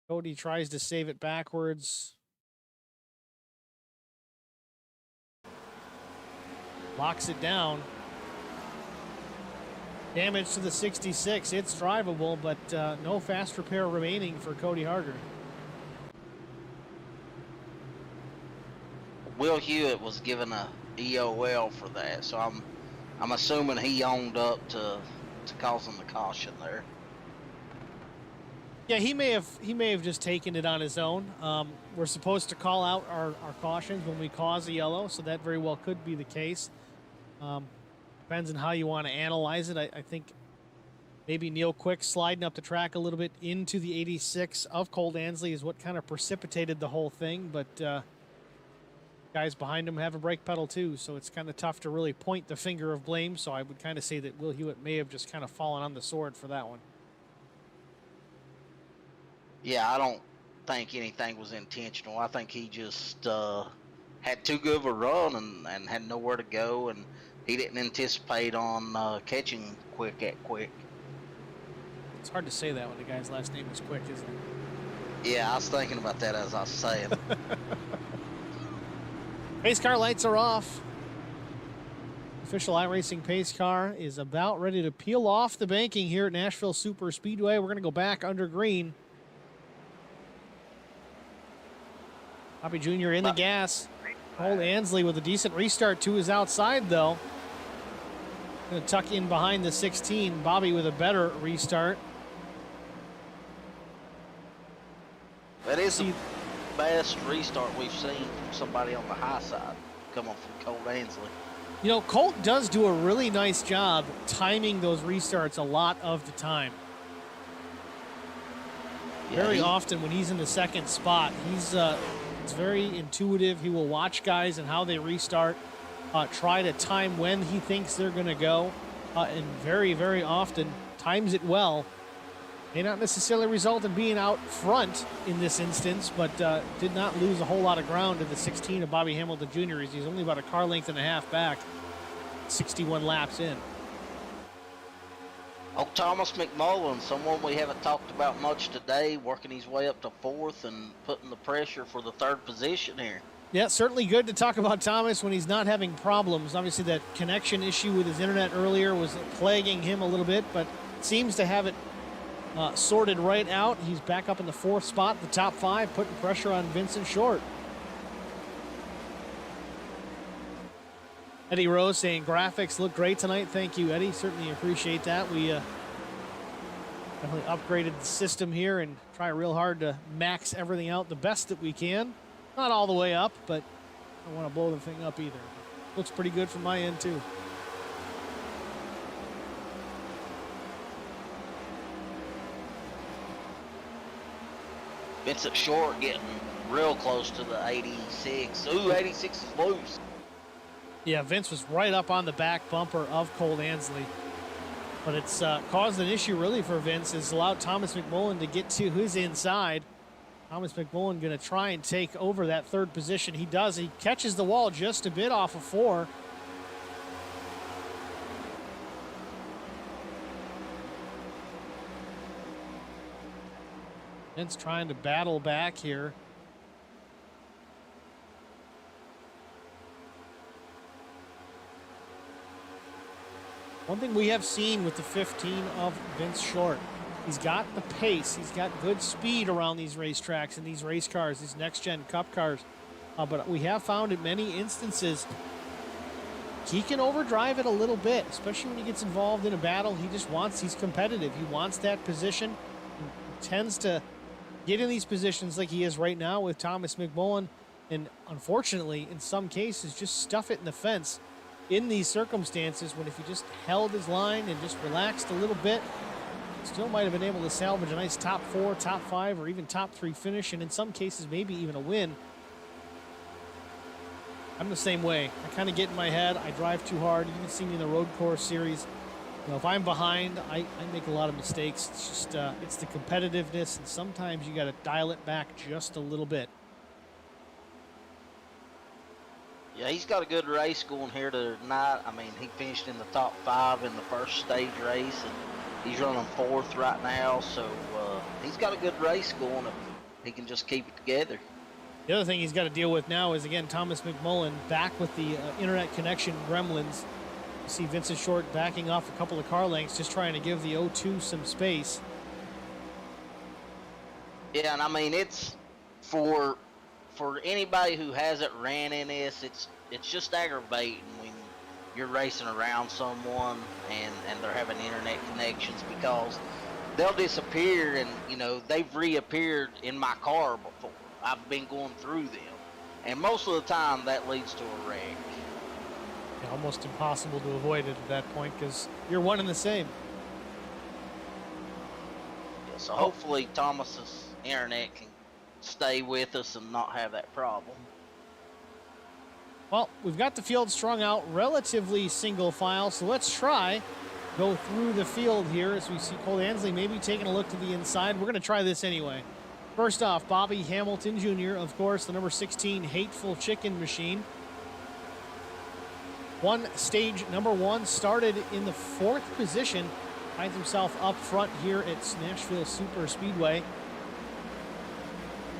Cody tries to save it backwards. Locks it down. Damage to the 66. It's drivable, but no fast repair remaining for Cody Harger. Will Hewitt was given a EOL for that, so I'm assuming he owned up to causing the caution there. Yeah, he may have just taken it on his own. We're supposed to call out our cautions when we cause a yellow, so that very well could be the case. Um, Depends on how you want to analyze it. I think maybe Neil Quick sliding up the track a little bit into the 86 of Cole Ansley is what kind of precipitated the whole thing, but guys behind him have a brake pedal too, so it's kind of tough to really point the finger of blame. So I would kind of say that Will Hewitt may have just kind of fallen on the sword for that one. Yeah, I don't think anything was intentional. I think he just had too good of a run and had nowhere to go, and he didn't anticipate on catching Quick at Quick. It's hard to say that when the guy's last name is Quick, isn't it? Yeah, I was thinking about that as I was saying. Pace car lights are off. Official iRacing pace car is about ready to peel off the banking here at Nashville Superspeedway. We're going to go back under green. Bobby Jr. in the gas. Cole Ansley with a decent restart to his outside, though. Going to tuck in behind the 16. Bobby with a better restart. That is the best restart we've seen from somebody on the high side coming from Cole Ansley. You know, Colt does do a really nice job timing those restarts a lot of the time. Yeah, Very often when he's in the second spot, it's very intuitive. He will watch guys and how they restart, try to time when he thinks they're going to go, and very, very often times it well. May not necessarily result in being out front in this instance, but did not lose a whole lot of ground to the 16 of Bobby Hamilton Jr. He's only about a car length and a half back, 61 laps in. Oh, Thomas Mcmullen, someone we haven't talked about much today, working his way up to fourth and putting the pressure for the third position here. Yeah, certainly good to talk about Thomas when he's not having problems. Obviously, that connection issue with his internet earlier was plaguing him a little bit, but seems to have it sorted right out. He's back up in the fourth spot, the top five, putting pressure on Vincent Short. Eddie Rose saying graphics look great tonight. Thank you, Eddie. Certainly appreciate that. We definitely upgraded the system here and try real hard to max everything out the best that we can. Not all the way up, but I don't want to blow the thing up either. Looks pretty good from my end too. Vincent Short getting real close to the 86. Ooh, 86 is loose. Yeah, Vince was right up on the back bumper of Cole Ansley. But it's caused an issue really for Vince. It's allowed Thomas Mcmullen to get to his inside. Thomas Mcmullen going to try and take over that third position. He does. He catches the wall just a bit off of 4. Vince trying to battle back here. One thing we have seen with the 15 of Vince Short, he's got the pace, he's got good speed around these racetracks and these race cars, these next-gen cup cars. But we have found in many instances he can overdrive it a little bit, especially when he gets involved in a battle. He's competitive. He wants that position. He tends to get in these positions like he is right now with Thomas Mcmullen, and unfortunately, in some cases, just stuff it in the fence. In these circumstances, when if he just held his line and just relaxed a little bit, still might have been able to salvage a nice top 4, top 5, or even top 3 finish, and in some cases, maybe even a win. I'm the same way. I kind of get in my head. I drive too hard. You can see me in the road course series. You know, if I'm behind, I make a lot of mistakes. It's just it's the competitiveness, and sometimes you got to dial it back just a little bit. Yeah, he's got a good race going here tonight. I mean, he finished in the top 5 in the first stage race, and he's running 4th right now. So he's got a good race going if he can just keep it together. The other thing he's got to deal with now is, again, Thomas Mcmullen back with the internet connection gremlins. You see Vincent Short backing off a couple of car lengths, just trying to give the O2 some space. Yeah, and I mean, it's for anybody who hasn't ran in this, it's just aggravating when you're racing around someone and they're having internet connections, because they'll disappear, and you know they've reappeared in my car before. I've been going through them, and most of the time that leads to a wreck. Yeah, almost impossible to avoid it at that point because you're one and the same. Yeah, so hopefully Thomas's internet can stay with us and not have that problem. Well, we've got the field strung out relatively single file, so let's try go through the field here as we see Cole Ansley maybe taking a look to the inside. We're going to try this anyway. First off, Bobby Hamilton Jr., of course, the number 16 Hateful Chicken Machine. Stage number 1 started in the 4th position. Finds himself up front here at Nashville Superspeedway.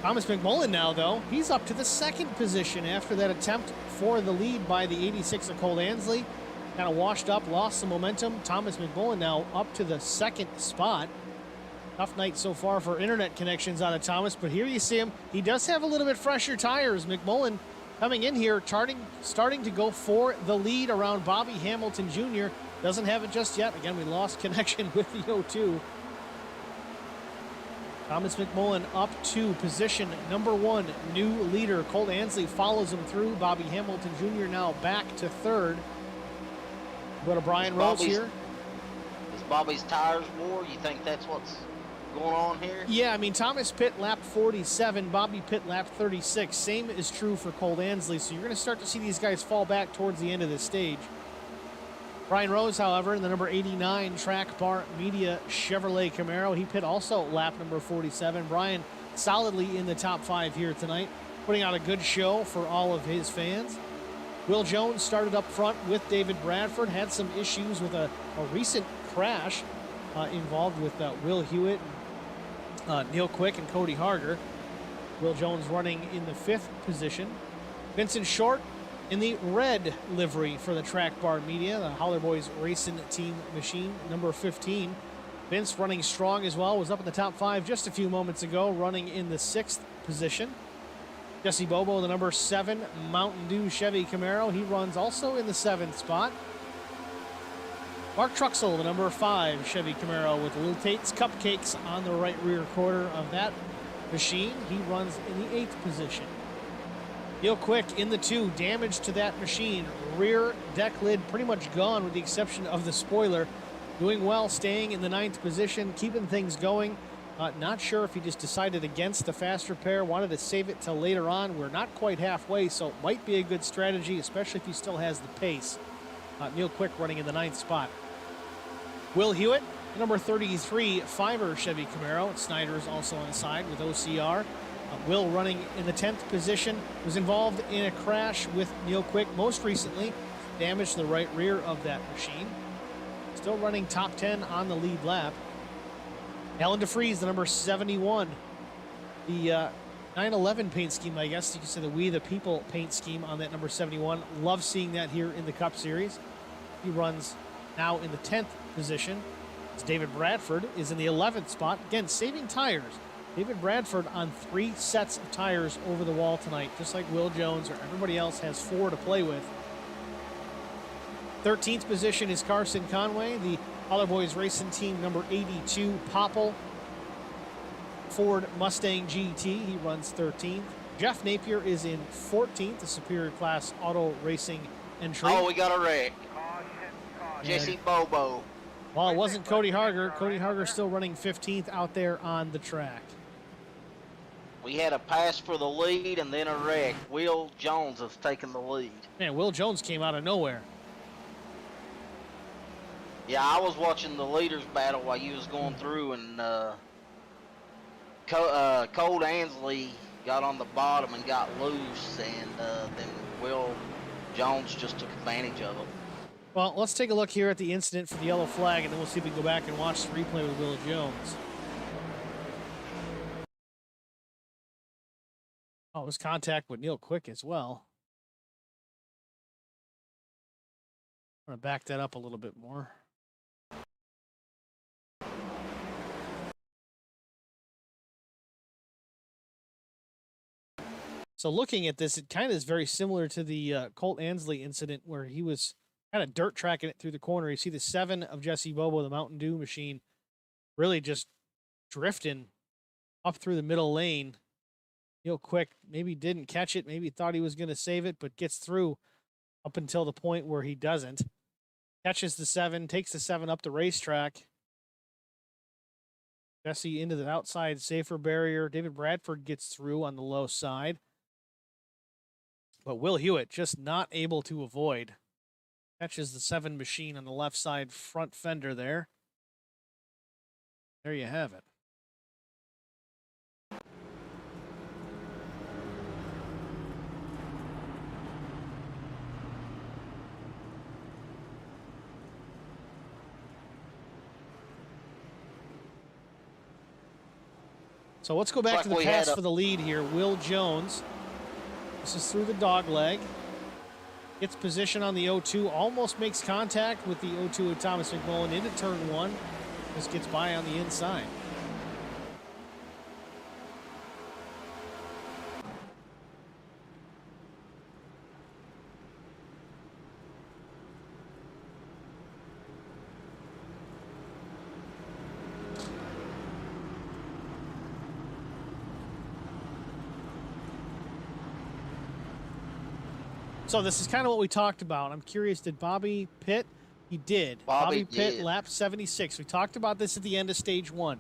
Thomas Mcmullen now, though, he's up to the 2nd position after that attempt for the lead by the 86 of Cole Ansley. Kind of washed up, lost some momentum. Thomas Mcmullen now up to the 2nd spot. Tough night so far for internet connections out of Thomas, but here you see him. He does have a little bit fresher tires. Mcmullen coming in here, starting to go for the lead around Bobby Hamilton Jr. Doesn't have it just yet. Again, we lost connection with the O2. Thomas Mcmullen up to position number 1, new leader. Cole Ansley follows him through. Bobby Hamilton Jr. now back to 3rd. Go to Brian Rose here. Is Bobby's tires wore? You think that's what's going on here? Yeah, I mean, Thomas pit lap 47, Bobby pit lap 36. Same is true for Cole Ansley, so you're going to start to see these guys fall back towards the end of this stage. Brian Rose, however, in the number 89 Track Bar Media Chevrolet Camaro, he pit also lap number 47. Brian solidly in the top 5 here tonight, putting out a good show for all of his fans. Will Jones started up front with David Bradford, had some issues with a recent crash involved with Will Hewitt, Neil Quick, and Cody Harger. Will Jones running in the 5th position. Vincent Short in the red livery for the Track Bar Media, the Howler Boys Racing Team Machine, number 15. Vince running strong as well, was up in the top 5 just a few moments ago, running in the 6th position. Jesse Bobo, the number 7 Mountain Dew Chevy Camaro, he runs also in the 7th spot. Mark Truxell, the number 5 Chevy Camaro with Little Tate's Cupcakes on the right rear quarter of that machine. He runs in the 8th position. Neil Quick in the 2, damage to that machine. Rear deck lid pretty much gone with the exception of the spoiler. Doing well, staying in the 9th position, keeping things going. Not sure if he just decided against the fast repair, wanted to save it till later on. We're not quite halfway, so it might be a good strategy, especially if he still has the pace. Neil Quick running in the 9th spot. Will Hewitt, number 33 Fiverr Chevy Camaro. Snyder's also on the side with OCR. Will running in the 10th position, was involved in a crash with Neil Quick most recently, damaged the right rear of that machine. Still running top 10 on the lead lap. Alan DeFries, the number 71. The 911 paint scheme, I guess you could say the We the People paint scheme on that number 71. Love seeing that here in the Cup Series. He runs now in the 10th position. David Bradford is in the 11th spot. Again, saving tires. David Bradford on 3 sets of tires over the wall tonight, just like Will Jones or everybody else has 4 to play with. 13th position is Carson Conway, the Howler Boys Racing Team number 82 Popple Ford Mustang GT. He runs 13th. Jeff Napier is in 14th, the Superior Class Auto Racing entry. Oh, we got a wreck. Jesse Bobo. Well, it wasn't Cody Harger. Cody Harger still running 15th out there on the track. We had a pass for the lead and then a wreck. Will Jones has taken the lead. Man, Will Jones came out of nowhere. Yeah, I was watching the leaders battle while you was going through, and Cole Ansley got on the bottom and got loose, and then Will Jones just took advantage of it. Well, let's take a look here at the incident for the yellow flag, and then we'll see if we can go back and watch the replay with Will Jones. Oh, it was contact with Neil Quick as well. I'm going to back that up a little bit more. So looking at this, it kind of is very similar to the Colt Ansley incident where he was kind of dirt tracking it through the corner. You see the 7 of Jesse Bobo, the Mountain Dew machine, really just drifting up through the middle lane real quick. Maybe didn't catch it. Maybe thought he was going to save it, but gets through up until the point where he doesn't. Catches the 7, takes the 7 up the racetrack. Jesse into the outside safer barrier. David Bradford gets through on the low side. But Will Hewitt just not able to avoid. Catches the 7 machine on the left side front fender there. There you have it. So let's go back to the pass for the lead here. Will Jones. This is through the dog leg. Gets position on the 0-2. Almost makes contact with the 0-2 of Thomas Mcmullen into turn 1. Just gets by on the inside. So this is kind of what we talked about. I'm curious, did Bobby pit? He did. Bobby pit, did. lap 76. We talked about this at the end of stage 1.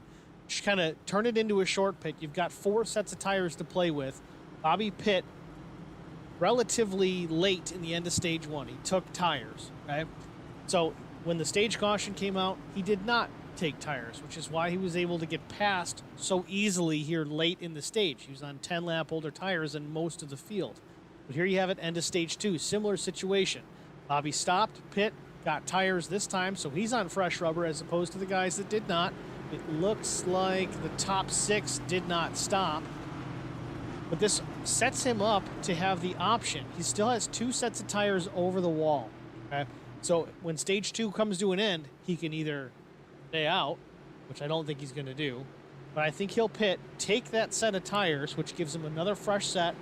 Just kind of turn it into a short pit. You've got 4 sets of tires to play with. Bobby pit relatively late in the end of stage 1. He took tires, right? So when the stage caution came out, he did not take tires, which is why he was able to get past so easily here late in the stage. He was on 10-lap older tires than most of the field. But here you have it, end of stage 2. Similar situation. Bobby stopped, pit, got tires this time, so he's on fresh rubber as opposed to the guys that did not. It looks like the top 6 did not stop. But this sets him up to have the option. He still has 2 sets of tires over the wall. Okay? So when stage 2 comes to an end, he can either stay out, which I don't think he's going to do, but I think he'll pit, take that set of tires, which gives him another fresh set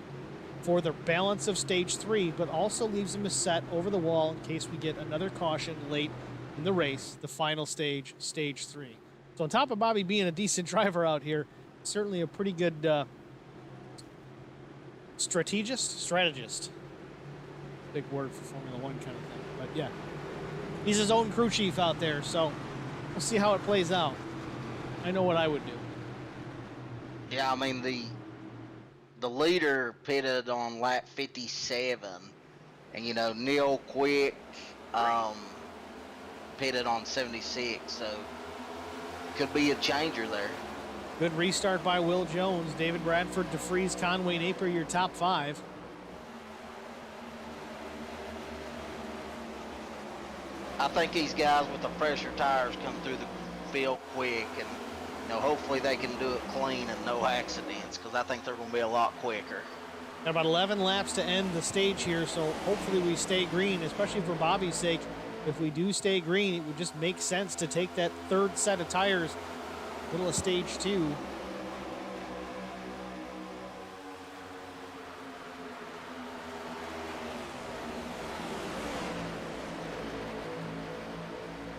for the balance of stage 3, but also leaves him a set over the wall in case we get another caution late in the race, the final stage, stage 3. So on top of Bobby being a decent driver out here, certainly a pretty good strategist. Big word for Formula 1 kind of thing. But yeah, he's his own crew chief out there, so we'll see how it plays out. I know what I would do. Yeah, I mean, the leader pitted on lap 57, and you know Neil Quick pitted on 76, so could be a changer there. Good restart by Will Jones. David Bradford, DeFries, Conway, Napier, your top 5. I think these guys with the fresher tires come through the field quick, and you know, hopefully they can do it clean and no accidents, because I think they're going to be a lot quicker. Got about 11 laps to end the stage here, so hopefully we stay green, especially for Bobby's sake. If we do stay green, it would just make sense to take that 3rd set of tires, middle of stage 2.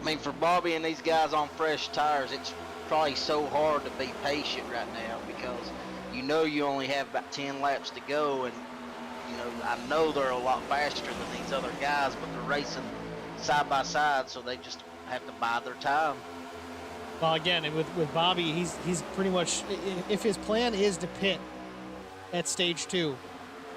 I mean, for Bobby and these guys on fresh tires, it's probably so hard to be patient right now, because you know you only have about 10 laps to go, and you know I know they're a lot faster than these other guys, but they're racing side by side, so they just have to bide their time. Well, again, with Bobby, he's pretty much, if his plan is to pit at stage 2,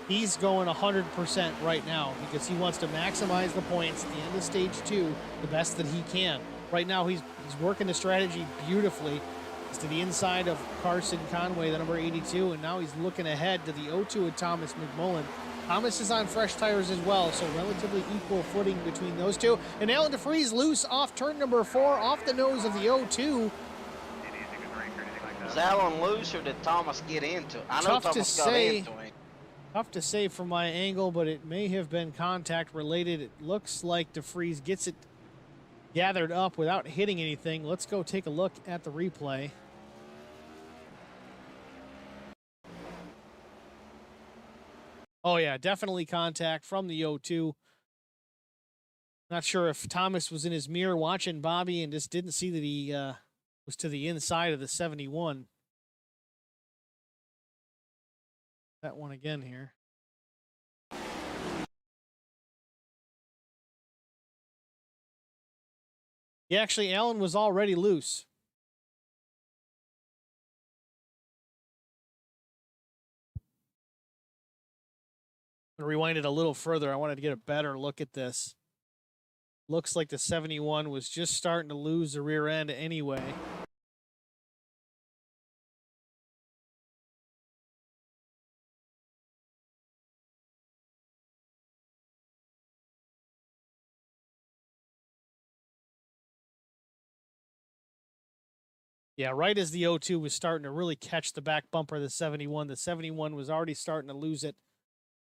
he's going 100% right now, because he wants to maximize the points at the end of stage 2 the best that he can. Right now, he's working the strategy beautifully. It's to the inside of Carson Conway, the number 82, and now he's looking ahead to the 0-2 of Thomas Mcmullen. Thomas is on fresh tires as well, so relatively equal footing between those two. And Alan DeFries loose off turn number 4, off the nose of the 0-2. Was Alan loose, or did Thomas get into it? I know Thomas got into it. Tough to say from my angle, but it may have been contact related. It looks like DeFries gets it gathered up without hitting anything. Let's go take a look at the replay. Oh yeah, definitely contact from the 0-2. Not sure if Thomas was in his mirror watching Bobby and just didn't see that he Was to the inside of the 71. That one again here. Yeah, actually, Allen was already loose. I'm gonna rewind it a little further. I wanted to get a better look at this. Looks like the 71 was just starting to lose the rear end anyway. Yeah, right as the 02 was starting to really catch the back bumper of the 71 was already starting to lose it.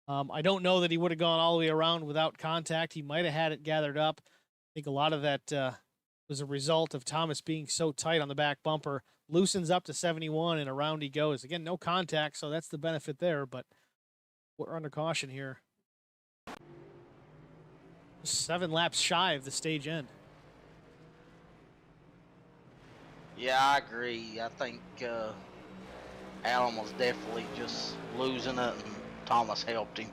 I don't know that he would have gone all the way around without contact. He might have had it gathered up. I think a lot of that was a result of Thomas being so tight on the back bumper. Loosens up to 71 and around he goes. Again, no contact, so that's the benefit there, but we're under caution here. 7 laps shy of the stage end. Yeah, I agree. I think Allen was definitely just losing it, and Thomas helped him.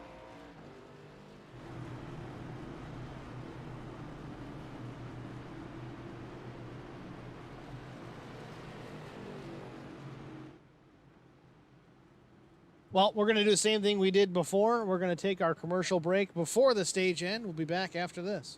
Well, we're going to do the same thing we did before. We're going to take our commercial break before the stage end. We'll be back after this.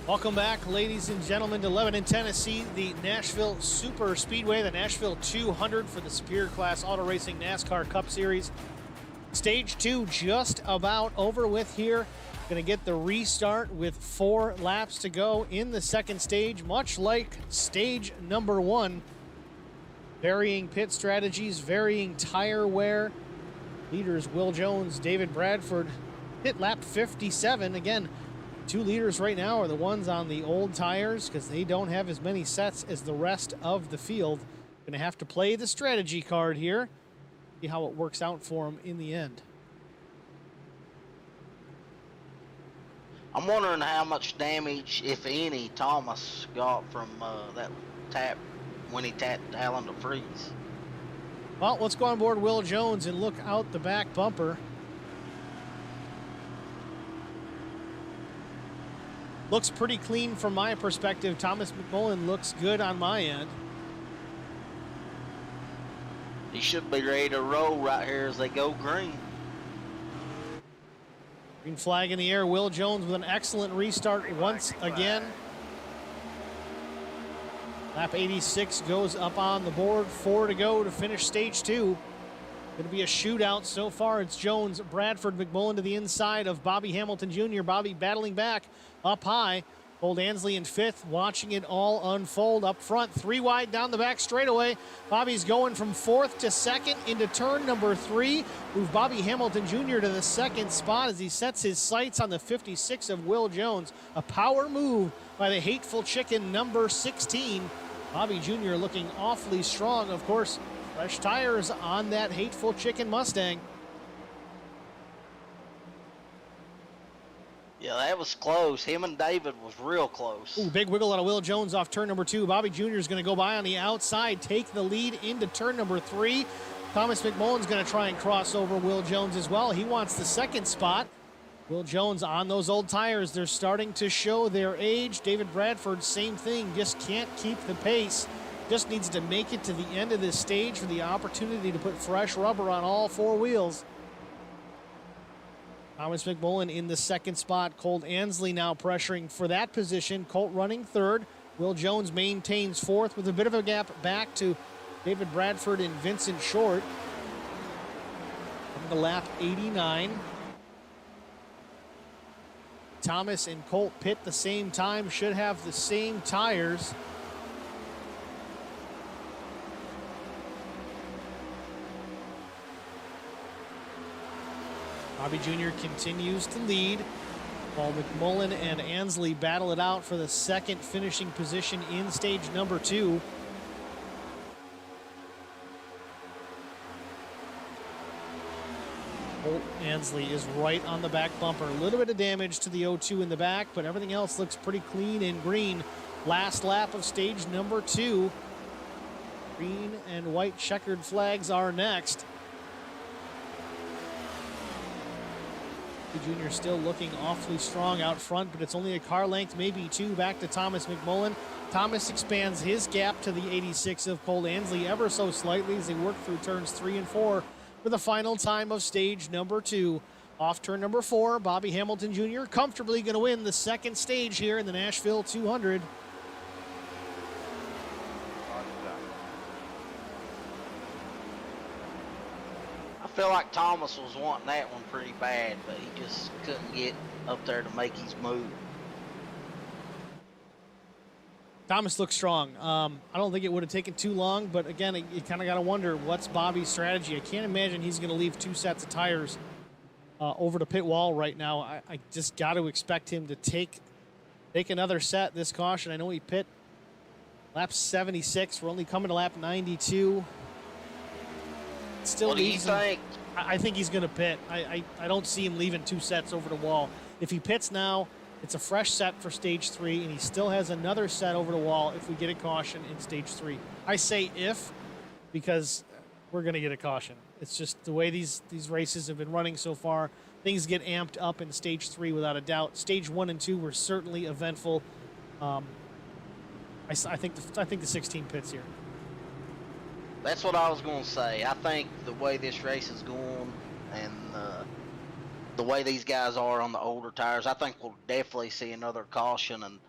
Welcome back, ladies and gentlemen, to Lebanon, Tennessee, the Nashville Superspeedway, the Nashville 200 for the Superior Class Auto Racing NASCAR Cup Series. Stage 2 just about over with here. Going to get the restart with 4 laps to go in the second stage, much like stage number 1. Varying pit strategies, varying tire wear. Leaders Will Jones, David Bradford, hit lap 57. Again, 2 leaders right now are the ones on the old tires because they don't have as many sets as the rest of the field. Going to have to play the strategy card here. See how it works out for them in the end. I'm wondering how much damage, if any, Thomas got from that tap when he tapped Allen to freeze. Well, let's go on board Will Jones and look out the back bumper. Looks pretty clean from my perspective. Thomas Mcmullen looks good on my end. He should be ready to roll right here as they go green. Green flag in the air. Will Jones with an excellent restart once again. Lap 86 goes up on the board. 4 to go to finish stage 2. Going to be a shootout so far. It's Jones, Bradford, Mcmullen to the inside of Bobby Hamilton Jr. Bobby battling back up high. Cole Ansley in 5th, watching it all unfold up front. 3 wide down the back straightaway. Bobby's going from 4th to 2nd into turn number 3. Move Bobby Hamilton Jr. to the 2nd spot as he sets his sights on the 56 of Will Jones. A power move by the Hateful Chicken number 16. Bobby Jr. looking awfully strong. Of course, fresh tires on that Hateful Chicken Mustang. Yeah, that was close. Him and David was real close. Ooh, big wiggle out of Will Jones off turn number 2. Bobby Jr. is going to go by on the outside, take the lead into turn number 3. Thomas McMullen's going to try and cross over Will Jones as well. He wants the 2nd spot. Will Jones on those old tires. They're starting to show their age. David Bradford, same thing, just can't keep the pace. Just needs to make it to the end of this stage for the opportunity to put fresh rubber on all 4 wheels. Thomas McMullen in the 2nd spot. Colt Ansley now pressuring for that position. Colt running 3rd. Will Jones maintains 4th with a bit of a gap back to David Bradford and Vincent Short. Coming to lap 89. Thomas and Colt pit the same time, should have the same tires. Bobby Jr. continues to lead while McMullen and Ansley battle it out for the 2nd finishing position in stage number 2. Colt Ansley is right on the back bumper. A little bit of damage to the O2 in the back, but everything else looks pretty clean and green. Last lap of stage number 2. Green and white checkered flags are next. Jr. still looking awfully strong out front, but it's only a car length, maybe 2, back to Thomas McMullen. Thomas expands his gap to the 86 of Colt Ansley ever so slightly as they work through turns 3 and 4 for the final time of stage number 2. Off turn number 4, Bobby Hamilton Jr. comfortably going to win the 2nd stage here in the Nashville 200. I feel like Thomas was wanting that one pretty bad, but he just couldn't get up there to make his move. Thomas looks strong. I don't think it would have taken too long, but again, you kind of got to wonder what's Bobby's strategy. I can't imagine he's going to leave 2 sets of tires over the pit wall right now. I just got to expect him to take another set this caution. I know he pit lap 76. We're only coming to lap 92. Still what do you think? I think he's going to pit. I don't see him leaving 2 sets over the wall. If he pits now, it's a fresh set for stage 3, and he still has another set over the wall if we get a caution in stage 3. I say if, because we're going to get a caution. It's just the way these races have been running so far. Things get amped up in stage 3 without a doubt. Stage 1 and 2 were certainly eventful. I think the 16 pits here. That's what I was going to say. I think the way this race is going and the way these guys are on the older tires, I think we'll definitely see another caution. And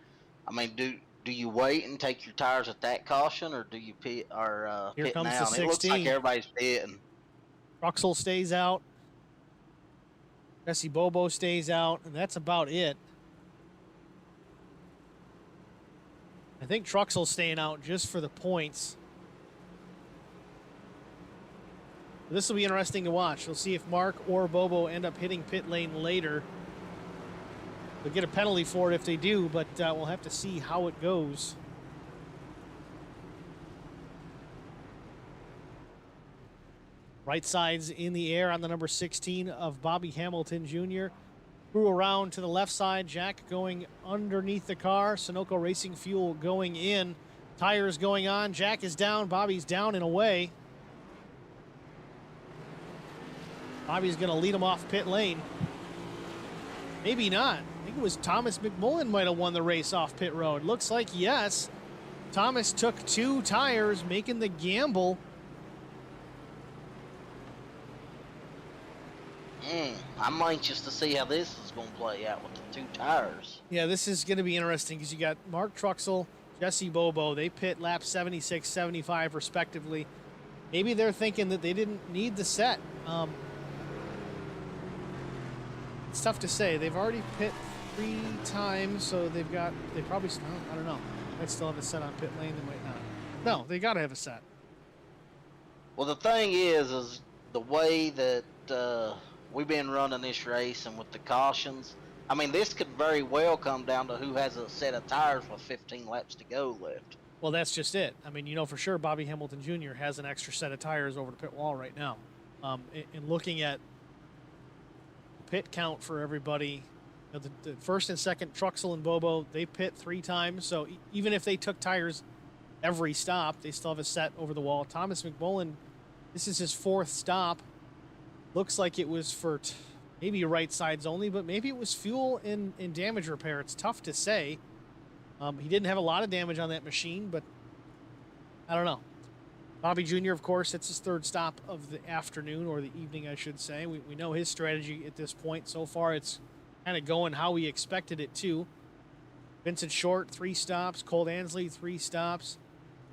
I mean, do you wait and take your tires at that caution, or do you pit or Here pit comes now? the And it looks 16. like everybody's pitting. Truxell stays out. Jesse Bobo stays out, and that's about it. I think Truxell's staying out just for the points. This will be interesting to watch. We'll see if Mark or Bobo end up hitting pit lane later. They'll get a penalty for it if they do, but we'll have to see how it goes. Right side's in the air on the number 16 of Bobby Hamilton Jr. Crew around to the left side. Jack going underneath the car. Sunoco Racing Fuel going in. Tires going on. Jack is down. Bobby's down and away. Bobby's going to lead him off pit lane. Maybe not. I think it was Thomas McMullen might have won the race off pit road. Looks like yes. Thomas took 2 tires, making the gamble. I'm anxious to see how this is going to play out with the 2 tires. Yeah, this is going to be interesting because you got Mark Truxell, Jesse Bobo. They pit lap 76, 75 respectively. Maybe they're thinking that they didn't need the set. It's tough to say. They've already pit 3 times, so they probably, I don't know. Might still have a set on pit lane, they might not. No, they got to have a set. Well, the thing is the way that we've been running this race and with the cautions, I mean, this could very well come down to who has a set of tires with 15 laps to go left. Well, that's just it. I mean, you know for sure Bobby Hamilton Jr. has an extra set of tires over the pit wall right now. And looking at pit count for everybody, you know, the first and second, Truxell and Bobo, they pit 3 times. So even if they took tires every stop, they still have a set over the wall. Thomas Mcmullen, this is his 4th stop. Looks like it was for maybe right sides only, but maybe it was fuel and damage repair. It's tough to say. He didn't have a lot of damage on that machine, but I don't know. Bobby Jr., of course, it's his 3rd stop of the afternoon, or the evening, I should say. We know his strategy at this point. So far, it's kind of going how we expected it to. Vincent Short, 3 stops. Colt Ansley, 3 stops.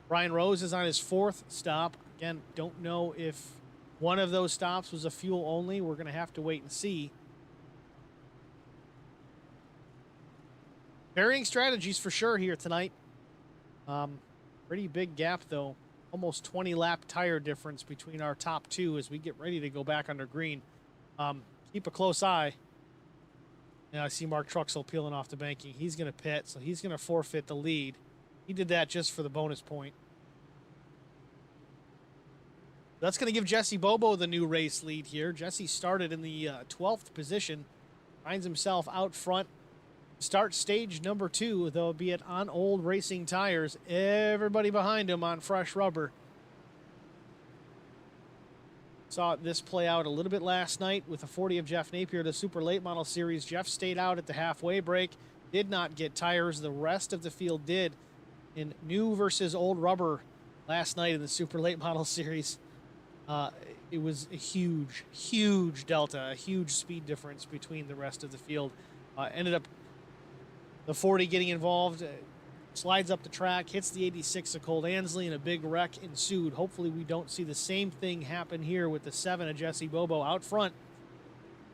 Brian Rose is on his 4th stop. Again, don't know if one of those stops was a fuel only. We're going to have to wait and see. Varying strategies for sure here tonight. Pretty big gap, though. Almost 20 lap tire difference between our top 2 as we get ready to go back under green. Keep a close eye. And I see Mark Truxell peeling off the banking. He's going to pit, so he's going to forfeit the lead. He did that just for the bonus point. That's going to give Jesse Bobo the new race lead here. Jesse started in the 12th position. Finds himself out front. Start stage number 2, though, be it on old racing tires. Everybody behind him on fresh rubber. Saw this play out a little bit last night with the 40 of Jeff Napier, the Super Late Model Series. Jeff stayed out at the halfway break, did not get tires. The rest of the field did in new versus old rubber last night in the Super Late Model Series. It was a huge, huge delta, a huge speed difference between the rest of the field. Ended up the 40 getting involved, slides up the track, hits the 86 of Colt Ansley, and a big wreck ensued. Hopefully we don't see the same thing happen here with the 7 of Jesse Bobo out front.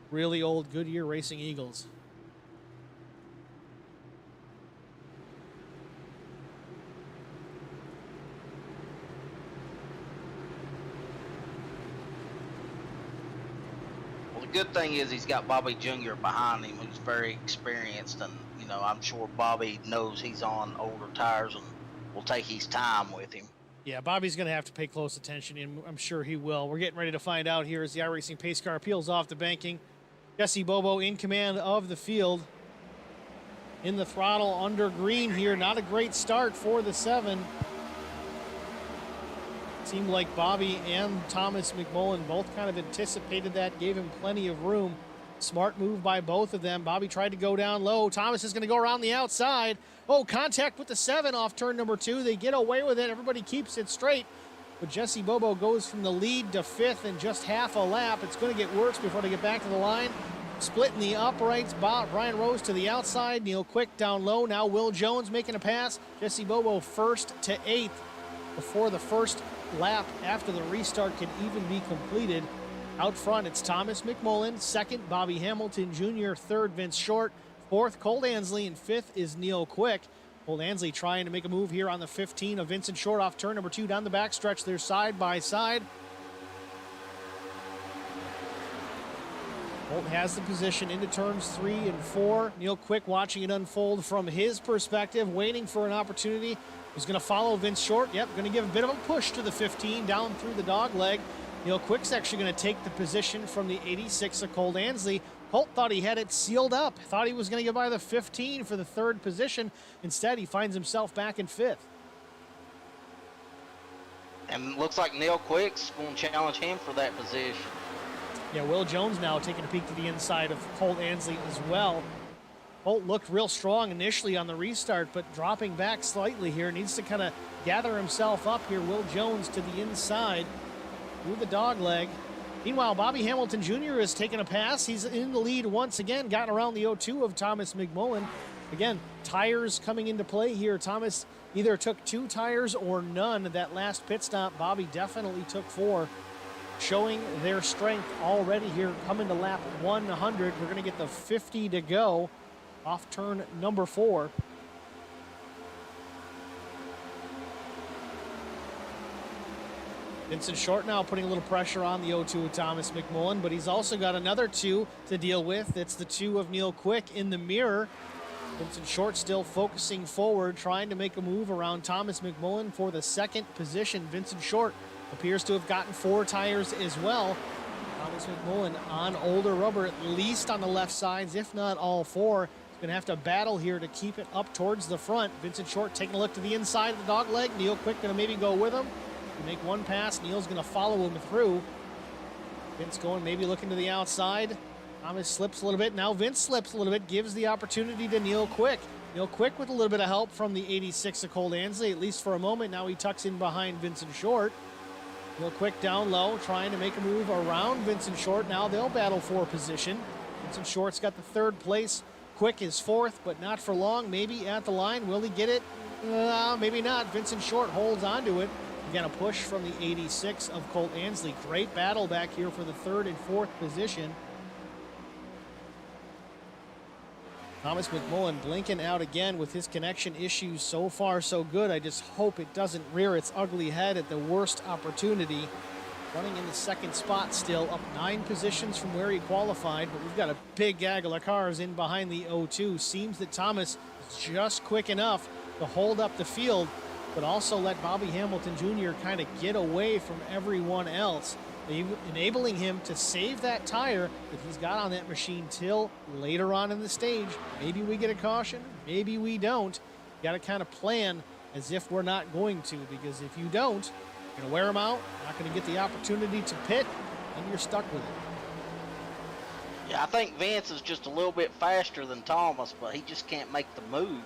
Really old Goodyear Racing Eagles. Well, the good thing is he's got Bobby Jr. behind him, who's very experienced, and you know, I'm sure Bobby knows he's on older tires and will take his time with him. Yeah, Bobby's going to have to pay close attention, and I'm sure he will. We're getting ready to find out here as the iRacing pace car peels off the banking. Jesse Bobo in command of the field. In the throttle under green here. Not a great start for the 7. Seemed like Bobby and Thomas Mcmullen both kind of anticipated that, gave him plenty of room. Smart move by both of them. Bobby tried to go down low. Thomas is going to go around the outside. Oh, contact with the 7 off turn number 2. They get away with it. Everybody keeps it straight. But Jesse Bobo goes from the lead to 5th in just half a lap. It's going to get worse before they get back to the line. Splitting the uprights. Brian Rose to the outside. Neil Quick down low. Now Will Jones making a pass. Jesse Bobo 1st to 8th before the first lap after the restart can even be completed. Out front, it's Thomas Mcmullen. 2nd, Bobby Hamilton Jr. 3rd, Vince Short. 4th, Colt Ansley. And 5th is Neil Quick. Colt Ansley trying to make a move here on the 15 of Vincent Short off turn number 2 down the backstretch. They're side by side. Colt has the position into turns 3 and 4. Neil Quick watching it unfold from his perspective, waiting for an opportunity. He's going to follow Vince Short. Yep, going to give a bit of a push to the 15 down through the dog leg. Neil Quick's actually going to take the position from the 86 of Colt Ansley. Colt thought he had it sealed up. Thought he was going to get by the 15 for the 3rd position. Instead, he finds himself back in 5th. And looks like Neil Quick's going to challenge him for that position. Yeah, Will Jones now taking a peek to the inside of Colt Ansley as well. Colt looked real strong initially on the restart, but dropping back slightly here. Needs to kind of gather himself up here. Will Jones to the inside through the dog leg. Meanwhile, Bobby Hamilton Jr. has taken a pass. He's in the lead once again, gotten around the 0-2 of Thomas Mcmullen. Again, tires coming into play here. Thomas either took 2 tires or none. That last pit stop, Bobby definitely took 4, showing their strength already here coming to lap 100. We're going to get the 50 to go. off turn number 4. Vincent Short now putting a little pressure on the 0-2 of Thomas Mcmullen, but he's also got another 2 to deal with. It's the 2 of Neil Quick in the mirror. Vincent Short still focusing forward, trying to make a move around Thomas Mcmullen for the 2nd position. Vincent Short appears to have gotten 4 tires as well. Thomas Mcmullen on older rubber, at least on the left sides, if not all 4. He's going to have to battle here to keep it up towards the front. Vincent Short taking a look to the inside of the dog leg. Neil Quick going to maybe go with him. Make one pass. Neil's going to follow him through. Vince going maybe looking to the outside. Thomas slips a little bit. Now Vince slips a little bit, gives the opportunity to Neil Quick. Neil Quick with a little bit of help from the 86 of Colt Ansley, at least for a moment. Now he tucks in behind Vincent Short. Neil Quick down low, trying to make a move around Vincent Short. Now they'll battle for position. Vincent Short's got the 3rd place. Quick is 4th, but not for long. Maybe at the line. Will he get it? Maybe not. Vincent Short holds on to it. Again, a push from the 86 of Colt Ansley. Great battle back here for the 3rd and 4th position. Thomas Mcmullen blinking out again with his connection issues. So far, so good. I just hope it doesn't rear its ugly head at the worst opportunity. Running in the 2nd spot still, up 9 positions from where he qualified, but we've got a big gaggle of cars in behind the 0-2. Seems that Thomas is just quick enough to hold up the field, but also let Bobby Hamilton Jr. kind of get away from everyone else, enabling him to save that tire that he's got on that machine till later on in the stage. Maybe we get a caution, maybe we don't. You got to kind of plan as if we're not going to, because if you don't, you're going to wear them out, not going to get the opportunity to pit, and you're stuck with it. Yeah, I think Vince is just a little bit faster than Thomas, but he just can't make the move.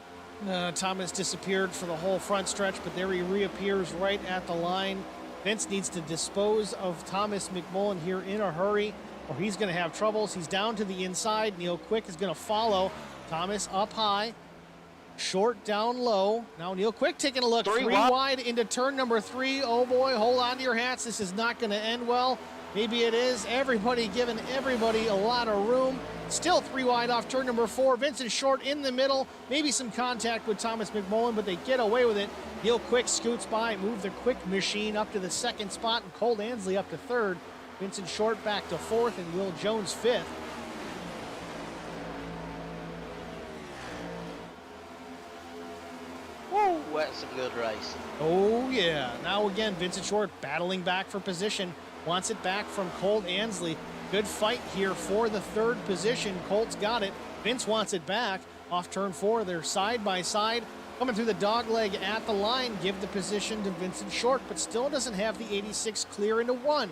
Thomas disappeared for the whole front stretch, but there he reappears right at the line. Vince needs to dispose of Thomas Mcmullen here in a hurry, or he's going to have troubles. He's down to the inside. Neil Quick is going to follow. Thomas up high. Short down low. Now Neil Quick taking a look. 3 wide into turn number 3. Oh boy, hold on to your hats. This is not going to end well. Maybe it is. Everybody giving everybody a lot of room. Still 3 wide off turn number 4. Vincent Short in the middle. Maybe some contact with Thomas Mcmullen, but they get away with it. Neil Quick scoots by, move the Quick machine up to the 2nd spot, and Colt Ansley up to 3rd. Vincent Short back to 4th, and Will Jones 5th. Woo, that's a good race. Oh, yeah. Now again, Vincent Short battling back for position. Wants it back from Colt Ansley. Good fight here for the 3rd position. Colt's got it. Vince wants it back. Off turn 4, they're side by side. Coming through the dog leg at the line. Give the position to Vincent Short, but still doesn't have the 86 clear into 1.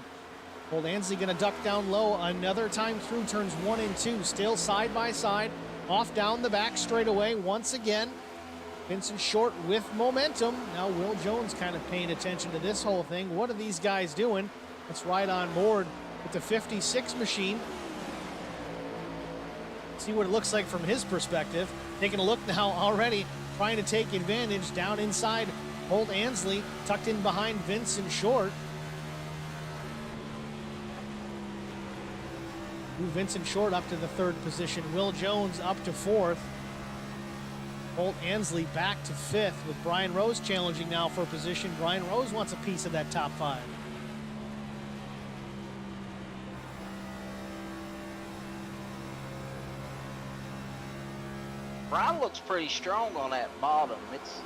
Colt Ansley going to duck down low another time through turns 1 and 2. Still side by side. Off down the back straightaway once again. Vincent Short with momentum. Now Will Jones kind of paying attention to this whole thing. What are these guys doing? Let's ride on board with the 56 machine. See what it looks like from his perspective. Taking a look now already, trying to take advantage down inside. Colt Ansley tucked in behind Vincent Short. Move Vincent Short up to the 3rd position. Will Jones up to 4th. Colt Ansley back to 5th with Brian Rose challenging now for position. Brian Rose wants a piece of that top 5. Brian looks pretty strong on that bottom.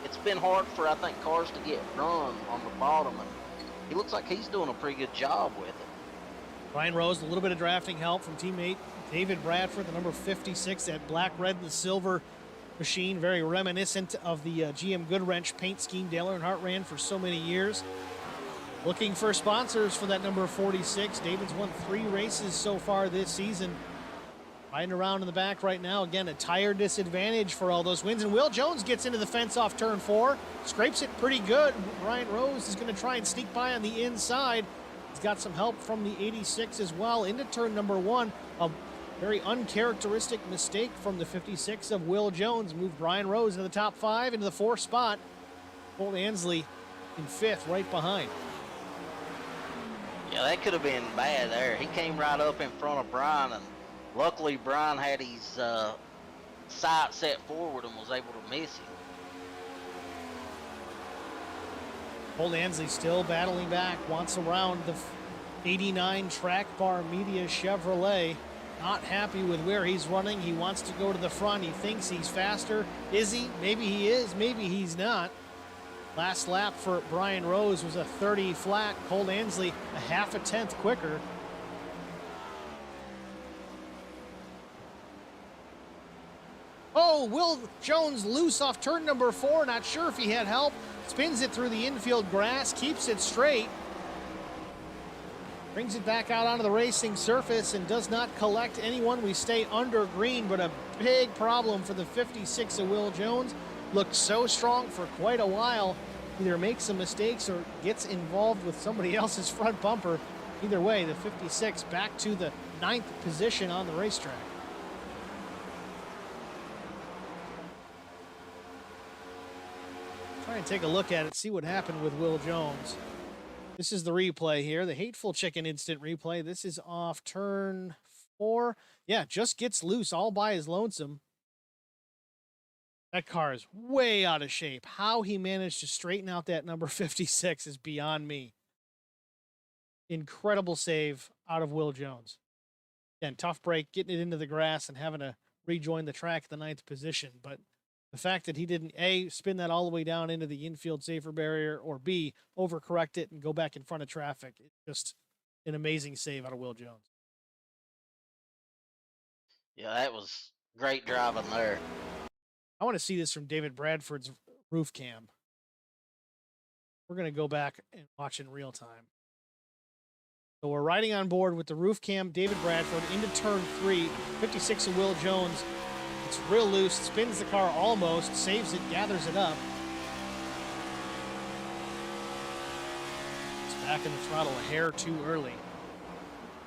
It's been hard for, I think, cars to get run on the bottom, and he looks like he's doing a pretty good job with it. Brian Rose, a little bit of drafting help from teammate David Bradford, the number 56, that black, red, and silver machine, very reminiscent of the GM Goodwrench paint scheme Dale Earnhardt ran for so many years. Looking for sponsors for that number 46. David's won 3 races so far this season. Riding around in the back right now. Again, a tire disadvantage for all those wins. And Will Jones gets into the fence off turn 4. Scrapes it pretty good. Brian Rose is going to try and sneak by on the inside. He's got some help from the 86 as well into turn number 1. A very uncharacteristic mistake from the 56 of Will Jones. Moved Brian Rose into the top 5 into the 4th spot. Colt Ansley in 5th right behind. Yeah, that could have been bad there. He came right up in front of Brian, and luckily Brian had his sight set forward and was able to miss him. Cole Ansley still battling back, wants around the 89 Track Bar Media Chevrolet. Not happy with where he's running. He wants to go to the front. He thinks he's faster. Is he? Maybe he is. Maybe he's not. Last lap for Brian Rose was a 30 flat. Cole Ansley a half a tenth quicker. Oh, Will Jones loose off turn number 4. Not sure if he had help. Spins it through the infield grass, keeps it straight. Brings it back out onto the racing surface and does not collect anyone. We stay under green, but a big problem for the 56 of Will Jones. Looked so strong for quite a while. Either makes some mistakes or gets involved with somebody else's front bumper. Either way, the 56 back to the 9th position on the racetrack. Try and take a look at it, see what happened with Will Jones. This is the replay here, the Hateful Chicken instant replay. This is off turn 4. Yeah, just gets loose all by his lonesome. That car is way out of shape. How he managed to straighten out that number 56 is beyond me. Incredible save out of Will Jones. Again, tough break, getting it into the grass and having to rejoin the track at the 9th position. But the fact that he didn't, A, spin that all the way down into the infield safer barrier, or B, overcorrect it and go back in front of traffic. It's just an amazing save out of Will Jones. Yeah, that was great driving there. I want to see this from David Bradford's roof cam. We're going to go back and watch in real time. So we're riding on board with the roof cam, David Bradford into turn 3, 56 of Will Jones. It's real loose, spins the car almost, saves it, gathers it up. It's back in the throttle a hair too early.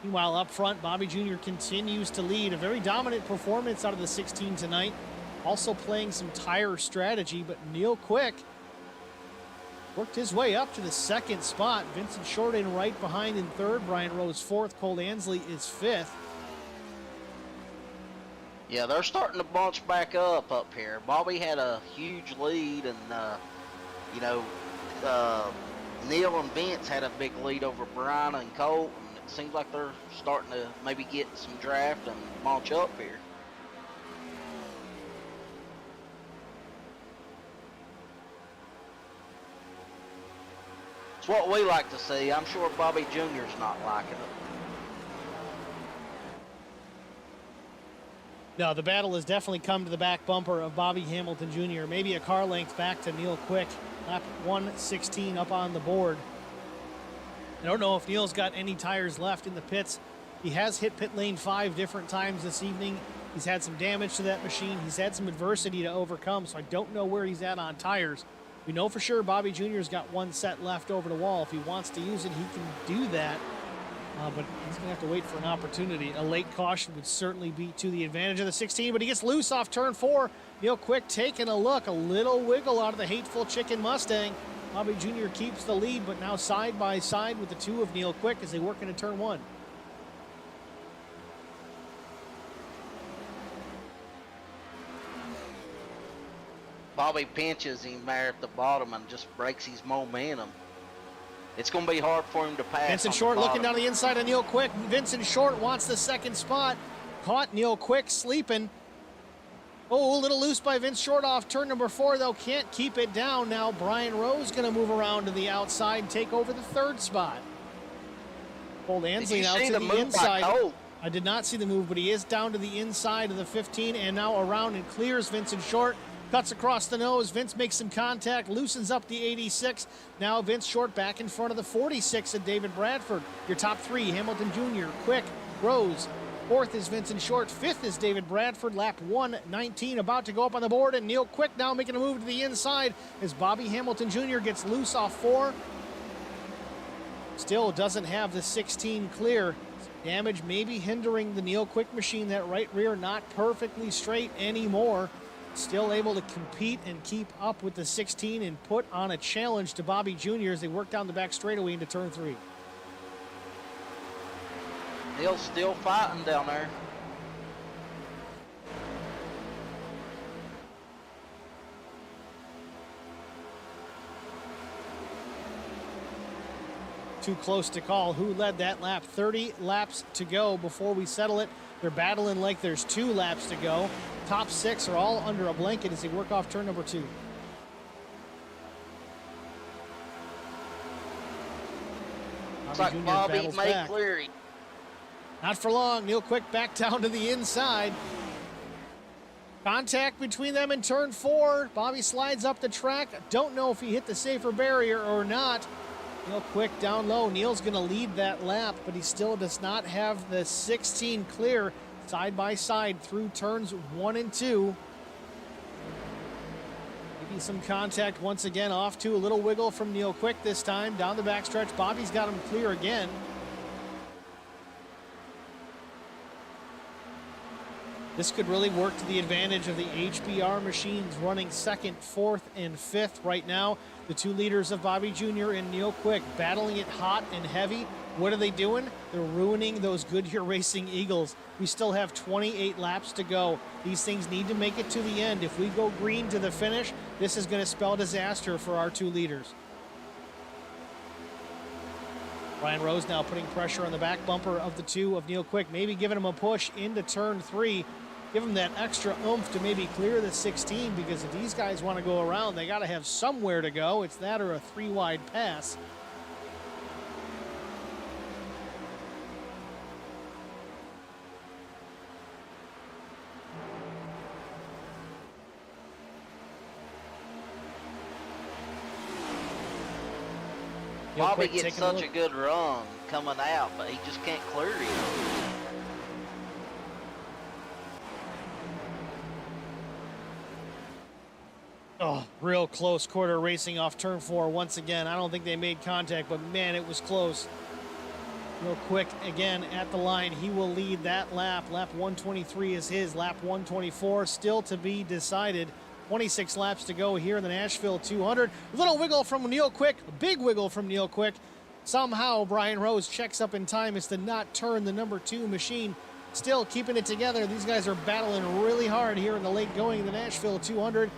Meanwhile, up front, Bobby Jr. continues to lead. A very dominant performance out of the 16 tonight. Also playing some tire strategy, but Neil Quick worked his way up to the 2nd spot. Vincent Short in right behind in 3rd. Brian Rose 4th. Cole Ansley is 5th. Yeah, they're starting to bunch back up here. Bobby had a huge lead, and Neil and Vince had a big lead over Brian and Colt, and it seems like they're starting to maybe get some draft and bunch up here. It's what we like to see. I'm sure Bobby Jr.'s not liking it. No, the battle has definitely come to the back bumper of Bobby Hamilton Jr. Maybe a car length back to Neil Quick. Lap 116 up on the board. I don't know if Neil's got any tires left in the pits. He has hit pit lane 5 different times this evening. He's had some damage to that machine. He's had some adversity to overcome, so I don't know where he's at on tires. We know for sure Bobby Jr.'s got 1 set left over the wall. If he wants to use it, he can do that. But he's going to have to wait for an opportunity. A late caution would certainly be to the advantage of the 16, but he gets loose off turn 4. Neil Quick taking a look, a little wiggle out of the Hateful Chicken Mustang. Bobby Jr. keeps the lead, but now side by side with the 2 of Neil Quick as they work into turn 1. Bobby pinches him there at the bottom and just breaks his momentum. It's going to be hard for him to pass. Vincent Short looking down the inside of Neil Quick. Vincent Short wants the 2nd spot. Caught Neil Quick sleeping. Oh, a little loose by Vince Short off turn number 4, though. Can't keep it down. Now Brian Rose going to move around to the outside and take over the 3rd spot. Cole Ansley out to the inside. I did not see the move, but he is down to the inside of the 15 and now around and clears Vincent Short. Cuts across the nose. Vince makes some contact, loosens up the 86. Now Vince Short back in front of the 46 of David Bradford. Your top 3, Hamilton Jr., Quick, Rose. 4th is Vincent Short. 5th is David Bradford. Lap 119 about to go up on the board. And Neil Quick now making a move to the inside as Bobby Hamilton Jr. gets loose off 4. Still doesn't have the 16 clear. Damage maybe hindering the Neil Quick machine. That right rear not perfectly straight anymore. Still able to compete and keep up with the 16 and put on a challenge to Bobby Jr. as they work down the back straightaway into turn 3. Neil's still fighting down there. too close to call. Who led that lap? 30 laps to go before we settle it. They're battling like there's 2 laps to go. Top 6 are all under a blanket as they work off turn number 2. Looks like Bobby battles made back. Cleary. Not for long. Neil Quick back down to the inside. Contact between them in turn 4. Bobby slides up the track. Don't know if he hit the safer barrier or not. Neil Quick down low. Neil's going to lead that lap, but he still does not have the 16 clear side by side through turns 1 and 2. Maybe some contact once again off to a little wiggle from Neil Quick this time. Down the backstretch, Bobby's got him clear again. This could really work to the advantage of the HBR machines running 2nd, 4th, and 5th right now. The 2 leaders of Bobby Jr. and Neil Quick battling it hot and heavy. What are they doing? They're ruining those Goodyear Racing Eagles. We still have 28 laps to go. These things need to make it to the end. If we go green to the finish, this is going to spell disaster for our 2 leaders. Brian Rose now putting pressure on the back bumper of the 2 of Neil Quick, maybe giving him a push into turn 3. Give him that extra oomph to maybe clear the 16, because if these guys want to go around, they got to have somewhere to go. It's that or a 3-wide pass. Bobby gets such a good run coming out, but he just can't clear it. Oh, real close quarter racing off turn 4 once again. I don't think they made contact, but man, it was close. Real quick again at the line. He will lead that lap. Lap 123 is his. Lap 124 still to be decided. 26 laps to go here in the Nashville 200. Little wiggle from Neil Quick. A big wiggle from Neil Quick. Somehow Brian Rose checks up in time as to not turn the number 2 machine. Still keeping it together. These guys are battling really hard here in the late going of the Nashville 200.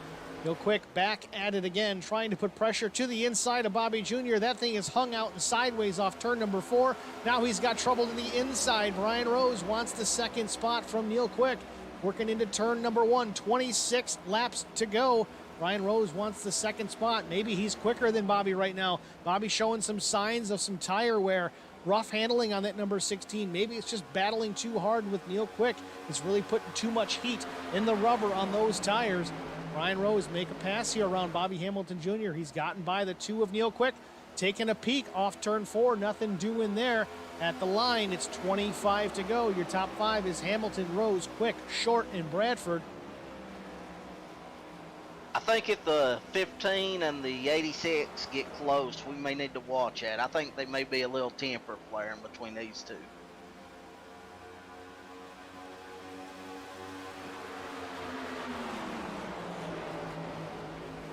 Neil Quick back at it again, trying to put pressure to the inside of Bobby Jr. That thing is hung out and sideways off turn number 4. Now he's got trouble to the inside. Brian Rose wants the 2nd spot from Neil Quick. Working into turn number 1, 26 laps to go. Brian Rose wants the 2nd spot. Maybe he's quicker than Bobby right now. Bobby showing some signs of some tire wear. Rough handling on that number 16. Maybe it's just battling too hard with Neil Quick. It's really putting too much heat in the rubber on those tires. Brian Rose make a pass here around Bobby Hamilton Jr. He's gotten by the 2 of Neil Quick. Taking a peek off turn 4. Nothing doing there. At the line, it's 25 to go. Your top 5 is Hamilton, Rose, Quick, Short, and Bradford. I think if the 15 and the 86 get close, we may need to watch that. I think they may be a little temper flaring between these 2.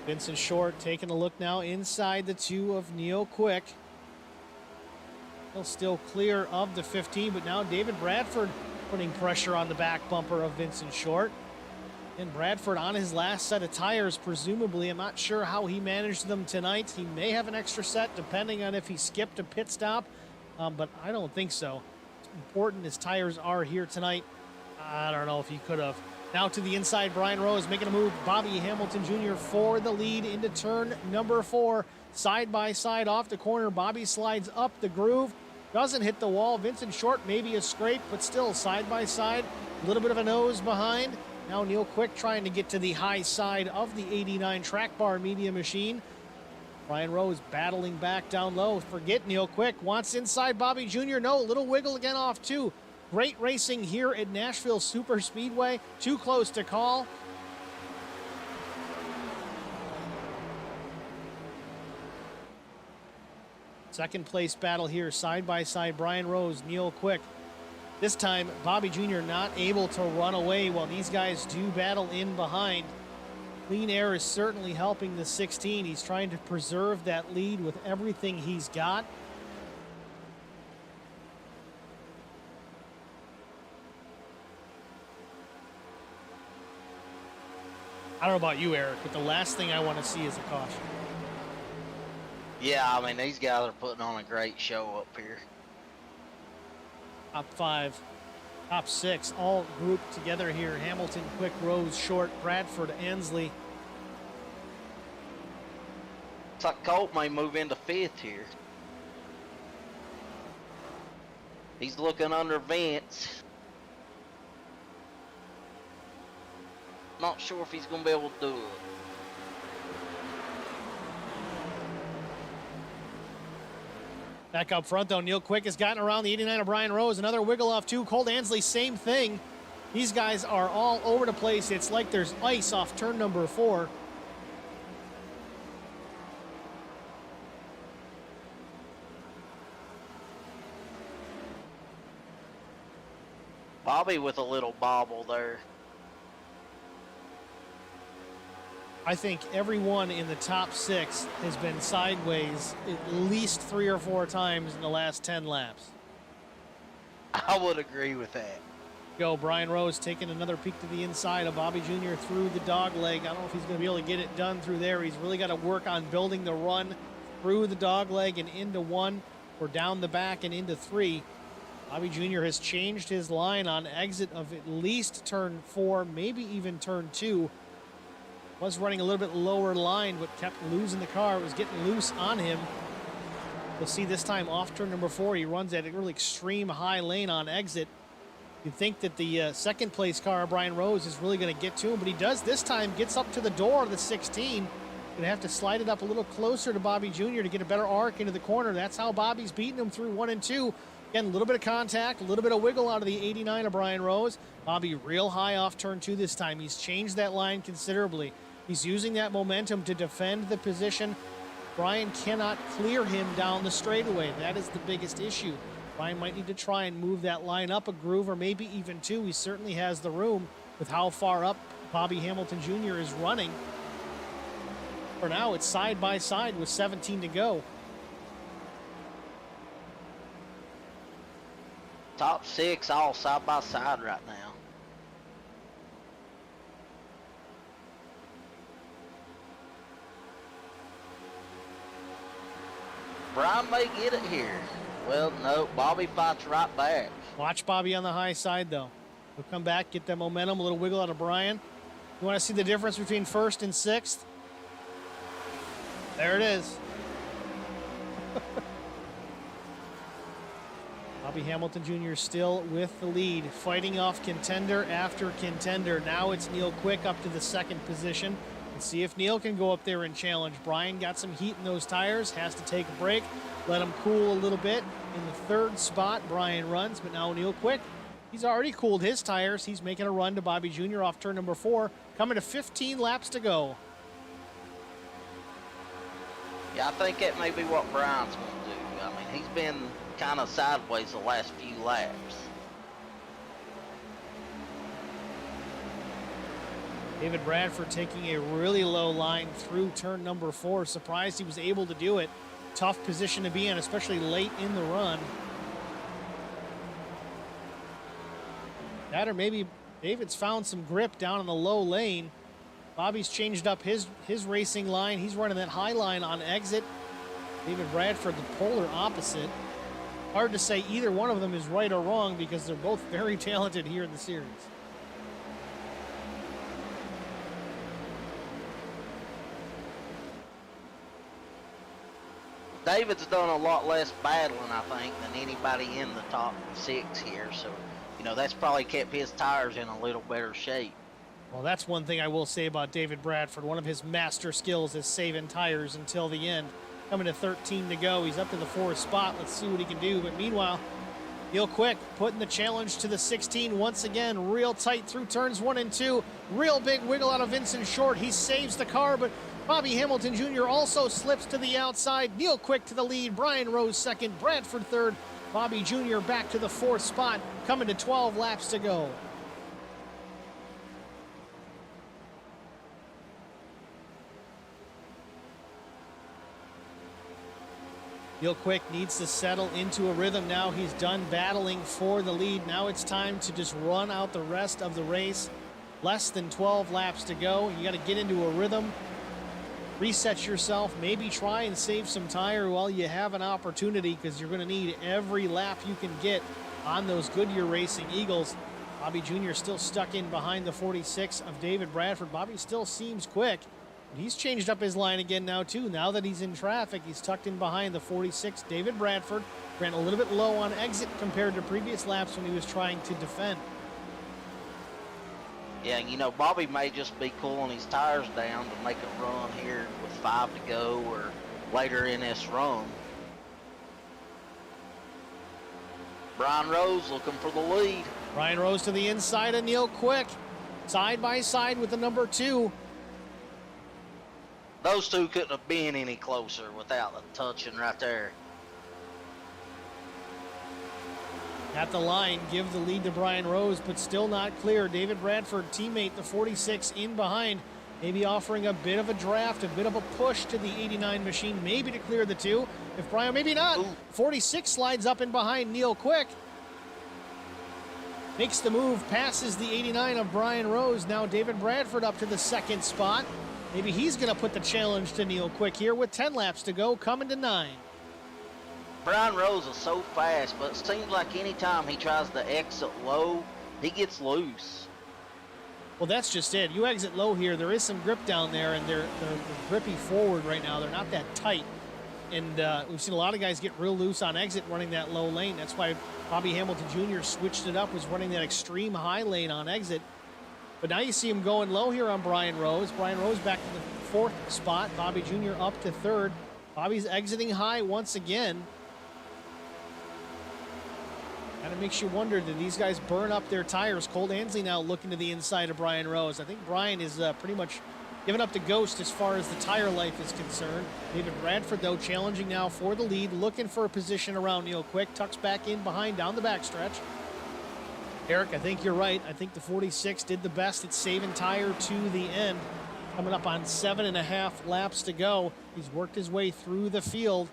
Vincent Short taking a look now inside the 2 of Neil Quick. He'll still clear of the 15, but now David Bradford putting pressure on the back bumper of Vincent Short. And Bradford on his last set of tires, presumably. I'm not sure how he managed them tonight. He may have an extra set depending on if he skipped a pit stop, but I don't think so. As important as tires are here tonight, I don't know if he could have. Now to the inside, Brian Rose making a move. Bobby Hamilton Jr. for the lead into turn number 4. Side by side off the corner. Bobby slides up the groove. Doesn't hit the wall. Vincent Short maybe a scrape, but still side by side. A little bit of a nose behind. Now Neil Quick trying to get to the high side of the 89 track bar media machine. Brian Rose battling back down low. Forget Neil Quick. Wants inside Bobby Jr. No, little wiggle again off 2. Great racing here at Nashville Superspeedway. Too close to call. Second place battle here, side by side. Brian Rose, Neil Quick. This time, Bobby Jr. not able to run away while these guys do battle in behind. Clean air is certainly helping the 16. He's trying to preserve that lead with everything he's got. I don't know about you, Eric, but the last thing I want to see is a caution. Yeah, I mean, these guys are putting on a great show up here. Top 5, top 6, all grouped together here. Hamilton, Quick, Rose, Short, Bradford, Ansley. Looks like Colt may move into 5th here. He's looking under Vince. Not sure if he's going to be able to do it. Back up front, though, Neil Quick has gotten around the 89 of Brian Rose. Another wiggle off, too. Colt Ansley, same thing. These guys are all over the place. It's like there's ice off turn number 4. Bobby with a little bobble there. I think everyone in the top 6 has been sideways at least 3 or 4 times in the last 10 laps. I would agree with that. Go, Brian Rose taking another peek to the inside of Bobby Jr. through the dog leg. I don't know if he's going to be able to get it done through there. He's really got to work on building the run through the dog leg and into 1 or down the back and into 3. Bobby Jr. has changed his line on exit of at least turn 4, maybe even turn 2. Was running a little bit lower line, but kept losing the car. It was getting loose on him. We'll see this time off turn number 4. He runs at a really extreme high lane on exit. You'd think that the second place car, Brian Rose, is really going to get to him, but he does this time, gets up to the door of the 16. Going to have to slide it up a little closer to Bobby Jr. to get a better arc into the corner. That's how Bobby's beating him through 1 and 2. Again, a little bit of contact, a little bit of wiggle out of the 89 of Brian Rose. Bobby real high off turn 2 this time. He's changed that line considerably. He's using that momentum to defend the position. Brian cannot clear him down the straightaway. That is the biggest issue. Brian might need to try and move that line up a groove or maybe even 2. He certainly has the room with how far up Bobby Hamilton Jr. is running. For now, it's side by side with 17 to go. Top 6 all side by side right now. Brian may get it here. Well, no, Bobby fights right back. Watch Bobby on the high side, though. He'll come back, get that momentum, a little wiggle out of Brian. You want to see the difference between 1st and 6th? There it is. Bobby Hamilton Jr. still with the lead, fighting off contender after contender. Now it's Neil Quick up to the 2nd position. Let's see if Neil can go up there and challenge. Brian got some heat in those tires, has to take a break, let them cool a little bit. In the 3rd spot, Brian runs, but now Neil Quick, he's already cooled his tires. He's making a run to Bobby Jr. off turn number 4, coming to 15 laps to go. Yeah, I think that may be what Brian's going to do. I mean, he's been kind of sideways the last few laps. David Bradford taking a really low line through turn number 4. Surprised he was able to do it. Tough position to be in, especially late in the run. That or maybe David's found some grip down in the low lane. Bobby's changed up his racing line. He's running that high line on exit. David Bradford, the polar opposite. Hard to say either one of them is right or wrong because they're both very talented here in the series. David's done a lot less battling, I think, than anybody in the top 6 here. So, you know, that's probably kept his tires in a little better shape. Well, that's one thing I will say about David Bradford. One of his master skills is saving tires until the end. Coming to 13 to go. He's up to the 4th spot. Let's see what he can do. But meanwhile, Neil Quick putting the challenge to the 16 once again. Real tight through turns 1 and 2. Real big wiggle out of Vincent Short. He saves the car, but Bobby Hamilton Jr. also slips to the outside. Neil Quick to the lead. Brian Rose 2nd. Bradford 3rd. Bobby Jr. back to the 4th spot. Coming to 12 laps to go. Neil Quick needs to settle into a rhythm now. He's done battling for the lead. Now it's time to just run out the rest of the race. Less than 12 laps to go. You got to get into a rhythm. reset yourself, maybe try and save some tire while you have an opportunity, because you're going to need every lap you can get on those Goodyear Racing Eagles. Bobby Jr. still stuck in behind the 46 of David Bradford. Bobby still seems quick, but he's changed up his line again now too. Now that he's in traffic, he's tucked in behind the 46 David Bradford. Ran a little bit low on exit compared to previous laps when he was trying to defend. Yeah, you know, Bobby may just be cooling his tires down to make a run here with 5 to go or later in this run. Brian Rose looking for the lead. Brian Rose to the inside of Neil Quick. Side by side with the number 2. Those two couldn't have been any closer without the touching right there. At the line, give the lead to Brian Rose, but still not clear. David Bradford, teammate, the 46 in behind, maybe offering a bit of a draft, a bit of a push to the 89 machine, maybe to clear the 2. If Brian, maybe not. Ooh. 46 slides up in behind Neil Quick. Makes the move, passes the 89 of Brian Rose. Now David Bradford up to the 2nd spot. Maybe he's going to put the challenge to Neil Quick here with 10 laps to go, coming to 9. Brian Rose is so fast, but it seems like anytime he tries to exit low, he gets loose. Well, that's just it. You exit low here, there is some grip down there, and they're grippy forward right now. They're not that tight. And we've seen a lot of guys get real loose on exit running that low lane. That's why Bobby Hamilton Jr. switched it up, was running that extreme high lane on exit. But now you see him going low here on Brian Rose. Brian Rose back to the 4th spot. Bobby Jr. up to 3rd. Bobby's exiting high once again. Kind of makes you wonder, did these guys burn up their tires? Colt Ansley now looking to the inside of Brian Rose. I think Brian is pretty much giving up the ghost as far as the tire life is concerned. David Bradford, though, challenging now for the lead, looking for a position around Neil Quick. Tucks back in behind down the backstretch. Eric, I think you're right. I think the 46 did the best at saving tire to the end. Coming up on 7.5 laps to go. He's worked his way through the field.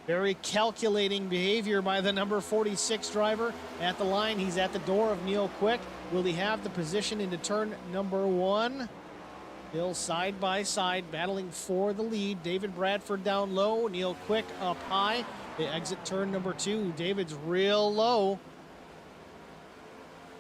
Very calculating behavior by the number 46 driver. At the line, he's at the door of Neil Quick. Will he have the position into turn number 1? Still side by side, battling for the lead. David Bradford down low, Neil Quick up high. They exit turn number 2. David's real low.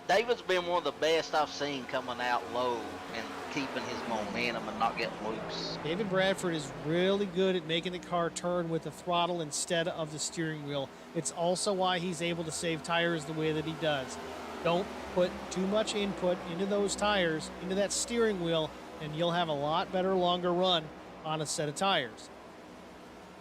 David's been one of the best I've seen coming out low and keeping his momentum and not getting loose. David Bradford is really good at making the car turn with the throttle instead of the steering wheel. It's also why he's able to save tires the way that he does. Don't put too much input into those tires, into that steering wheel, and you'll have a lot better, longer run on a set of tires.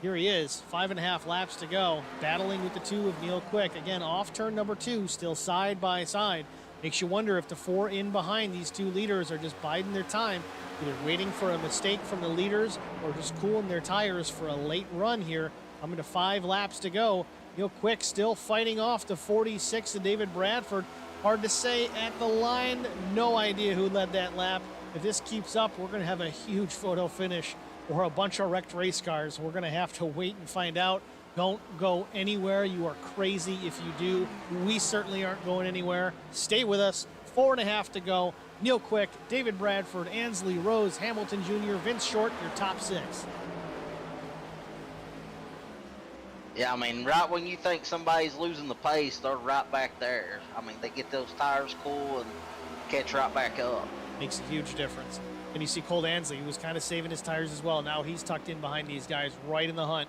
Here he is, 5.5 laps to go, battling with the 2 of Neil Quick. Again, off turn number 2, still side by side. Makes you wonder if the 4 in behind these 2 leaders are just biding their time, either waiting for a mistake from the leaders or just cooling their tires for a late run here. Coming to 5 laps to go. Neil Quick still fighting off the 46 of David Bradford. Hard to say at the line. No idea who led that lap. If this keeps up, we're going to have a huge photo finish or a bunch of wrecked race cars. We're going to have to wait and find out. Don't go anywhere. You are crazy if you do. We certainly aren't going anywhere. Stay with us. 4.5 to go. Neil Quick, David Bradford, Ansley, Rose, Hamilton Jr., Vince Short, your top 6. Yeah, I mean, right when you think somebody's losing the pace, they're right back there. I mean, they get those tires cool and catch right back up. Makes a huge difference. And you see Colt Ansley, who was kind of saving his tires as well. Now he's tucked in behind these guys, right in the hunt.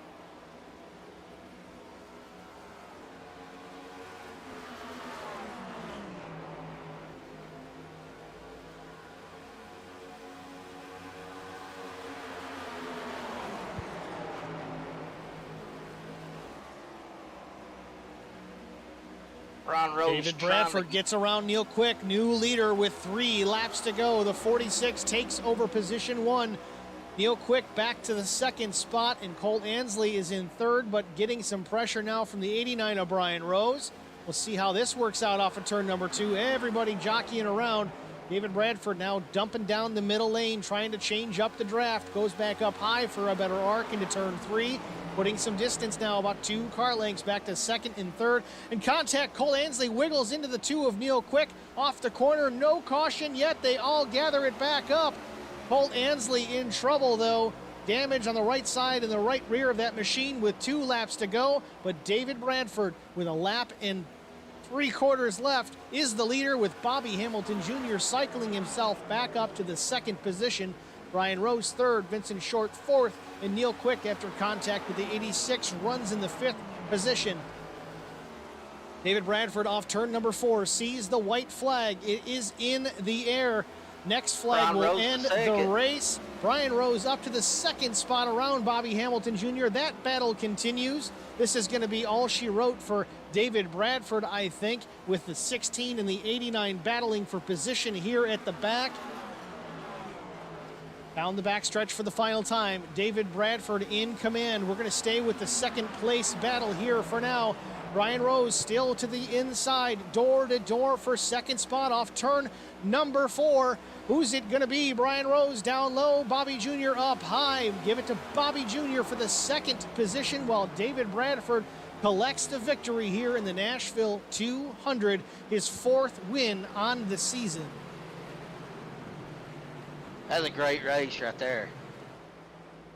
David Bradford gets around Neil Quick, new leader with 3 laps to go. The 46 takes over position 1. Neil Quick back to the 2nd spot, and Colt Ansley is in 3rd, but getting some pressure now from the 89 of Brian Rose. We'll see how this works out off of turn number 2. Everybody jockeying around. David Bradford now dumping down the middle lane, trying to change up the draft. Goes back up high for a better arc into turn 3. Putting some distance now, about 2 car lengths back to 2nd and 3rd. And contact, Colt Ansley wiggles into the 2 of Neil Quick. Off the corner, no caution yet. They all gather it back up. Colt Ansley in trouble, though. damage on the right side and the right rear of that machine with 2 laps to go. But David Bradford, with a lap and 3/4 left, is the leader, with Bobby Hamilton Jr. cycling himself back up to the 2nd position. Brian Rose 3rd, Vincent Short 4th, and Neil Quick, after contact with the 86, runs in the 5th position. David Bradford off turn number 4 sees the white flag. It is in the air. Next flag will end the race. Brian Rose up to the 2nd spot around Bobby Hamilton Jr. That battle continues. This is going to be all she wrote for David Bradford, I think, with the 16 and the 89 battling for position here at the back. Down the backstretch for the final time. David Bradford in command. We're going to stay with the 2nd place battle here for now. Brian Rose still to the inside, door to door for 2nd spot off turn number 4. Who's it going to be? Brian Rose down low, Bobby Jr. up high. Give it to Bobby Jr. for the 2nd position, while David Bradford collects the victory here in the Nashville 200, his 4th win on the season. That's a great race right there.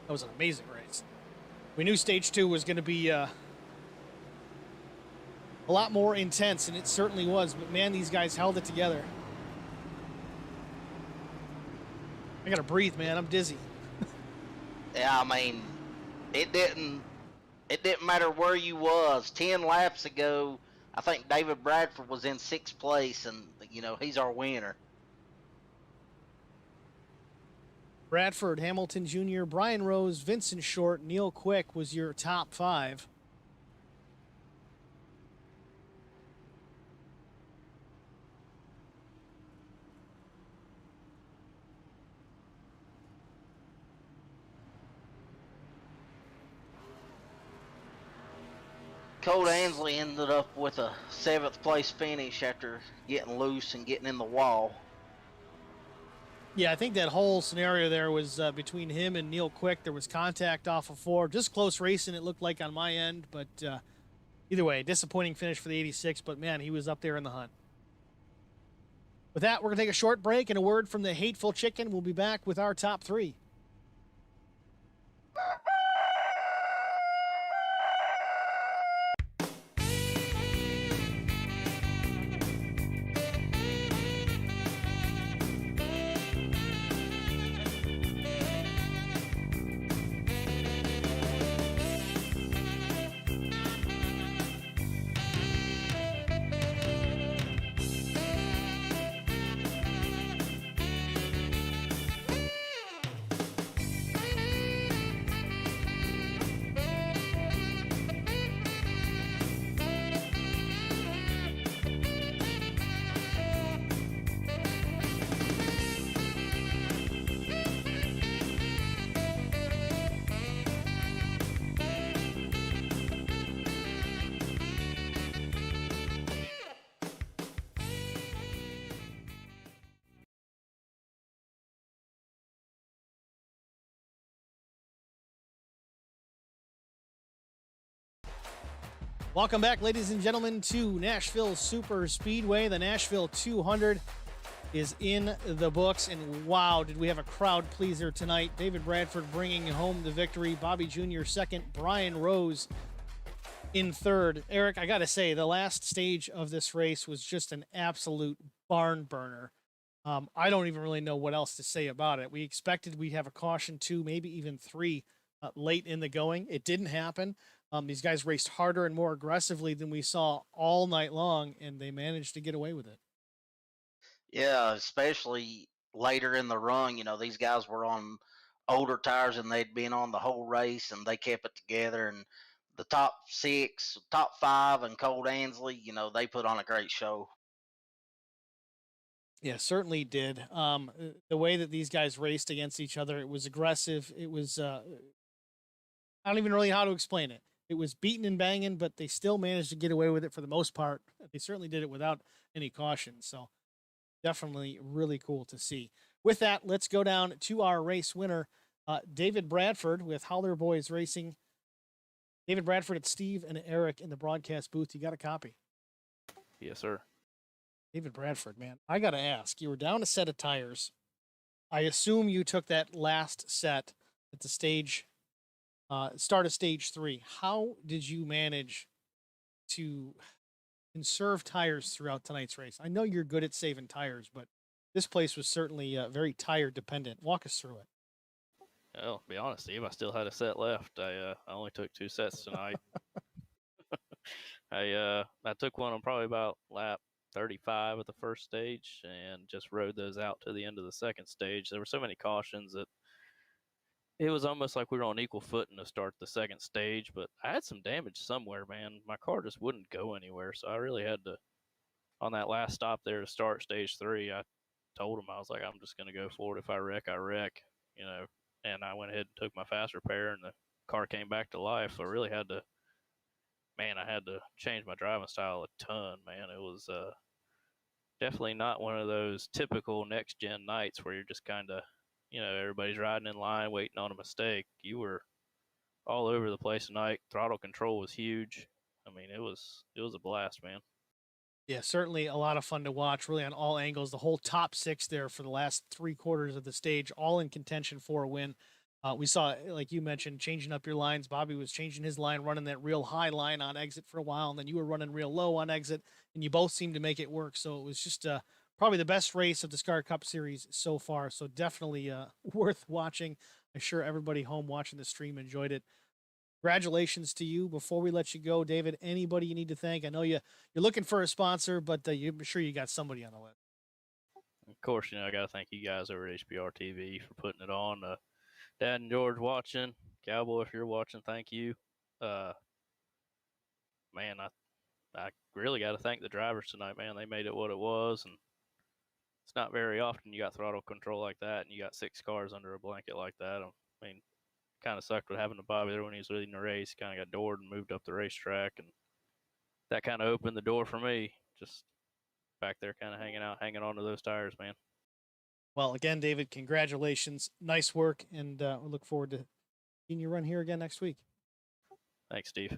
That was an amazing race. We knew stage 2 was going to be a lot more intense, and it certainly was, but man, these guys held it together. I gotta breathe, man. I'm dizzy. Yeah, I mean, it didn't matter where you was. 10 laps ago, I think David Bradford was in 6th place, and he's our winner. Bradford, Hamilton Jr., Brian Rose, Vincent Short, Neil Quick was your top 5. Cole Ansley ended up with a 7th place finish after getting loose and getting in the wall. Yeah, I think that whole scenario there was between him and Neil Quick. There was contact off of 4. Just close racing, it looked like on my end. But either way, disappointing finish for the 86. But, man, he was up there in the hunt. With that, we're going to take a short break and a word from the Hateful Chicken. We'll be back with our top 3. Welcome back, ladies and gentlemen, to Nashville Superspeedway. The Nashville 200 is in the books, and wow, did we have a crowd pleaser tonight. David Bradford bringing home the victory, Bobby Jr. 2nd, Brian Rose in 3rd. Eric, I gotta say, the last stage of this race was just an absolute barn burner. I don't even really know what else to say about it. We expected we'd have a caution 2, maybe even 3 late in the going. It didn't happen. These guys raced harder and more aggressively than we saw all night long, and they managed to get away with it. Yeah, especially later in the run. These guys were on older tires and they'd been on the whole race, and they kept it together. And the top 6, top 5, and Cole Ansley, they put on a great show. Yeah, certainly did. The way that these guys raced against each other, it was aggressive. It was, I don't even really know how to explain it. It was beating and banging, but they still managed to get away with it for the most part. They certainly did it without any caution. So definitely really cool to see. With that, let's go down to our race winner, David Bradford with Howler Boys Racing. David Bradford at Steve and Eric in the broadcast booth. You got a copy? Yes, sir. David Bradford, man, I got to ask, you were down a set of tires. I assume you took that last set at the stage, start of stage 3. How did you manage to conserve tires throughout tonight's race? I know you're good at saving tires, but this place was certainly very tire dependent. Walk us through it. Well, to be honest, Steve, I still had a set left. I only took 2 sets tonight. I took one on probably about lap 35 of the first stage and just rode those out to the end of the second stage. There were so many cautions that it was almost like we were on equal footing to start the second stage, but I had some damage somewhere, man. My car just wouldn't go anywhere, so I really had to, on that last stop there to start stage 3, I told him, I was like, I'm just going to go for it. If I wreck, I wreck, you know. And I went ahead and took my fast repair, and the car came back to life. So I really had to, man, I had to change my driving style a ton, man. It was definitely not one of those typical next gen nights where you're just kind of, everybody's riding in line waiting on a mistake. You were all over the place tonight. Throttle control was huge. I mean, it was a blast, man. Yeah, certainly a lot of fun to watch, really on all angles. The whole top 6 there for the last 3/4 of the stage, all in contention for a win. We saw, like you mentioned, changing up your lines. Bobby was changing his line, running that real high line on exit for a while, and then you were running real low on exit, and you both seemed to make it work. So it was just probably the best race of the Scar Cup Series so far. So definitely worth watching. I'm sure everybody home watching the stream enjoyed it. Congratulations to you. Before we let you go, David, anybody you need to thank? I know you're looking for a sponsor, but I'm sure you got somebody on the list. Of course, I got to thank you guys over at HBR TV for putting it on. Dad and George watching. Cowboy, if you're watching, thank you. Man, I really got to thank the drivers tonight, man. They made it what it was, and it's not very often you got throttle control like that, and you got 6 cars under a blanket like that. I mean, kind of sucked with having to Bobby there when he was leading the race. Kind of got doored and moved up the racetrack, and that kind of opened the door for me. Just back there, kind of hanging on to those tires, man. Well, again, David, congratulations. Nice work, and we look forward to seeing you run here again next week. Thanks, Steve.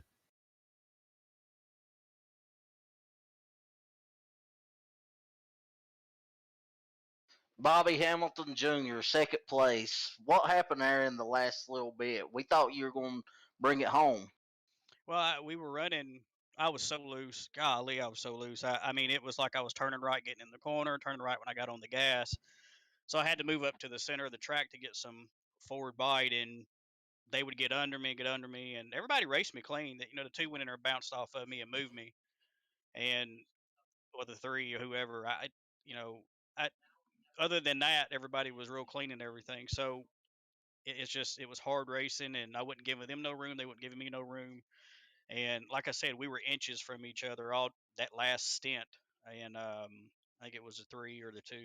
Bobby Hamilton Jr., second place. What happened there in the last little bit? We thought you were going to bring it home. Well, we were running. I was so loose. Golly, I was so loose. I mean, it was like I was turning right, getting in the corner, turning right when I got on the gas. So I had to move up to the center of the track to get some forward bite, and they would get under me, and everybody raced me clean. That the 2 went in there, bounced off of me, and moved me, and or the 3 or whoever. You know, I other than that, everybody was real clean and everything. So it was hard racing, and I wasn't giving them no room. They weren't giving me no room. And like I said, we were inches from each other all that last stint. And I think it was the 3 or the 2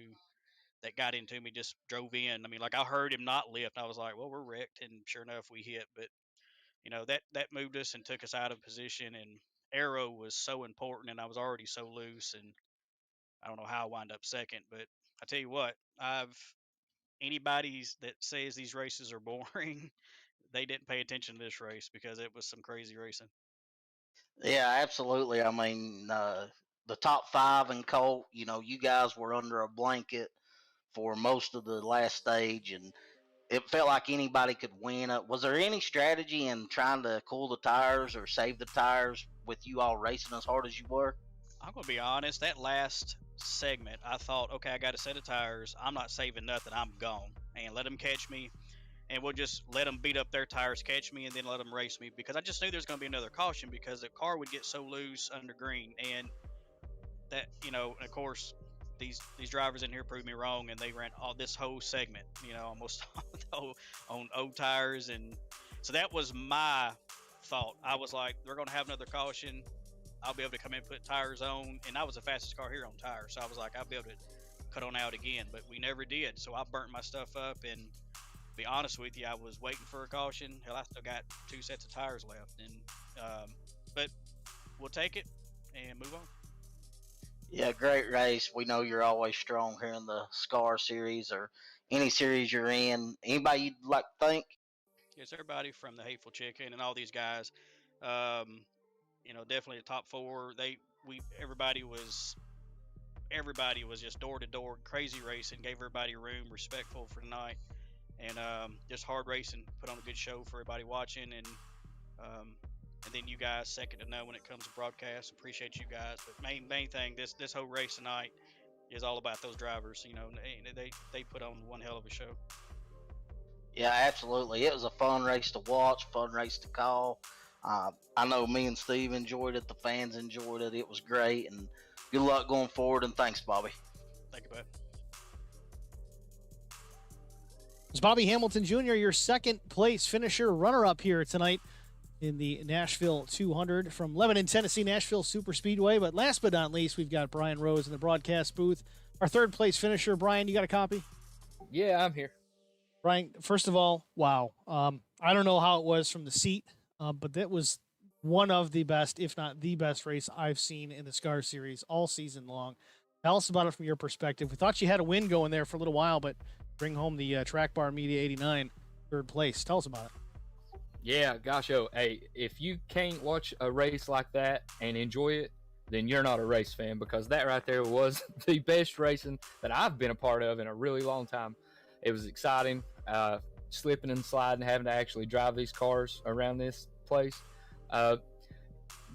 that got into me, just drove in. I mean, like I heard him not lift. I was like, well, we're wrecked. And sure enough, we hit. But, that moved us and took us out of position. And Arrow was so important, and I was already so loose. And I don't know how I wind up second. But I tell you what, anybody that says these races are boring, they didn't pay attention to this race because it was some crazy racing. Yeah, absolutely. I mean, the top 5 in Colt, you guys were under a blanket for most of the last stage, and it felt like anybody could win. Was there any strategy in trying to cool the tires or save the tires with you all racing as hard as you were? I'm going to be honest, that last segment, I thought, okay, I got a set of tires. I'm not saving nothing. I'm gone. And let them catch me, and we'll just let them beat up their tires, catch me, and then let them race me, because I just knew there's going to be another caution because the car would get so loose under green. And that, of course, these drivers in here proved me wrong, and they ran all this whole segment, almost on old tires. And so that was my thought. I was like, they're going to have another caution. I'll be able to come in and put tires on. And I was the fastest car here on tires. So I was like, I'll be able to cut on out again. But we never did. So I burnt my stuff up. And to be honest with you, I was waiting for a caution. Hell, I still got 2 sets of tires left. And but we'll take it and move on. Yeah, great race. We know you're always strong here in the Scar series or any series you're in. Anybody you'd like to thank? Yes, everybody from the Hateful Chicken and all these guys. Definitely the top 4. Everybody was just door to door, crazy racing. Gave everybody room, respectful for tonight, and just hard racing. Put on a good show for everybody watching, and then you guys second to none when it comes to broadcast. Appreciate you guys, but main thing, this whole race tonight is all about those drivers. You know, they put on one hell of a show. Yeah, absolutely. It was a fun race to watch, fun race to call. I know me and Steve enjoyed it. The fans enjoyed it. It was great, and good luck going forward. And thanks, Bobby. Thank you, bud. It's Bobby Hamilton Jr., your second place finisher, runner-up here tonight in the Nashville 200 from Lebanon, Tennessee, Nashville Superspeedway. But last but not least, we've got Brian Rose in the broadcast booth. Our third place finisher. Brian, you got a copy? Yeah, I'm here. Brian, first of all, wow. I don't know how it was from the seat, but that was one of the best, if not the best race I've seen in the SCAR series all season long. Tell us about it from your perspective. We thought you had a win going there for a little while, but bring home the Track Bar Media 89 third place. Tell us about it. Yeah, gosh, hey, if you can't watch a race like that and enjoy it, then you're not a race fan, because that right there was the best racing that I've been a part of in a really long time. It was exciting, slipping and sliding, having to actually drive these cars around this place.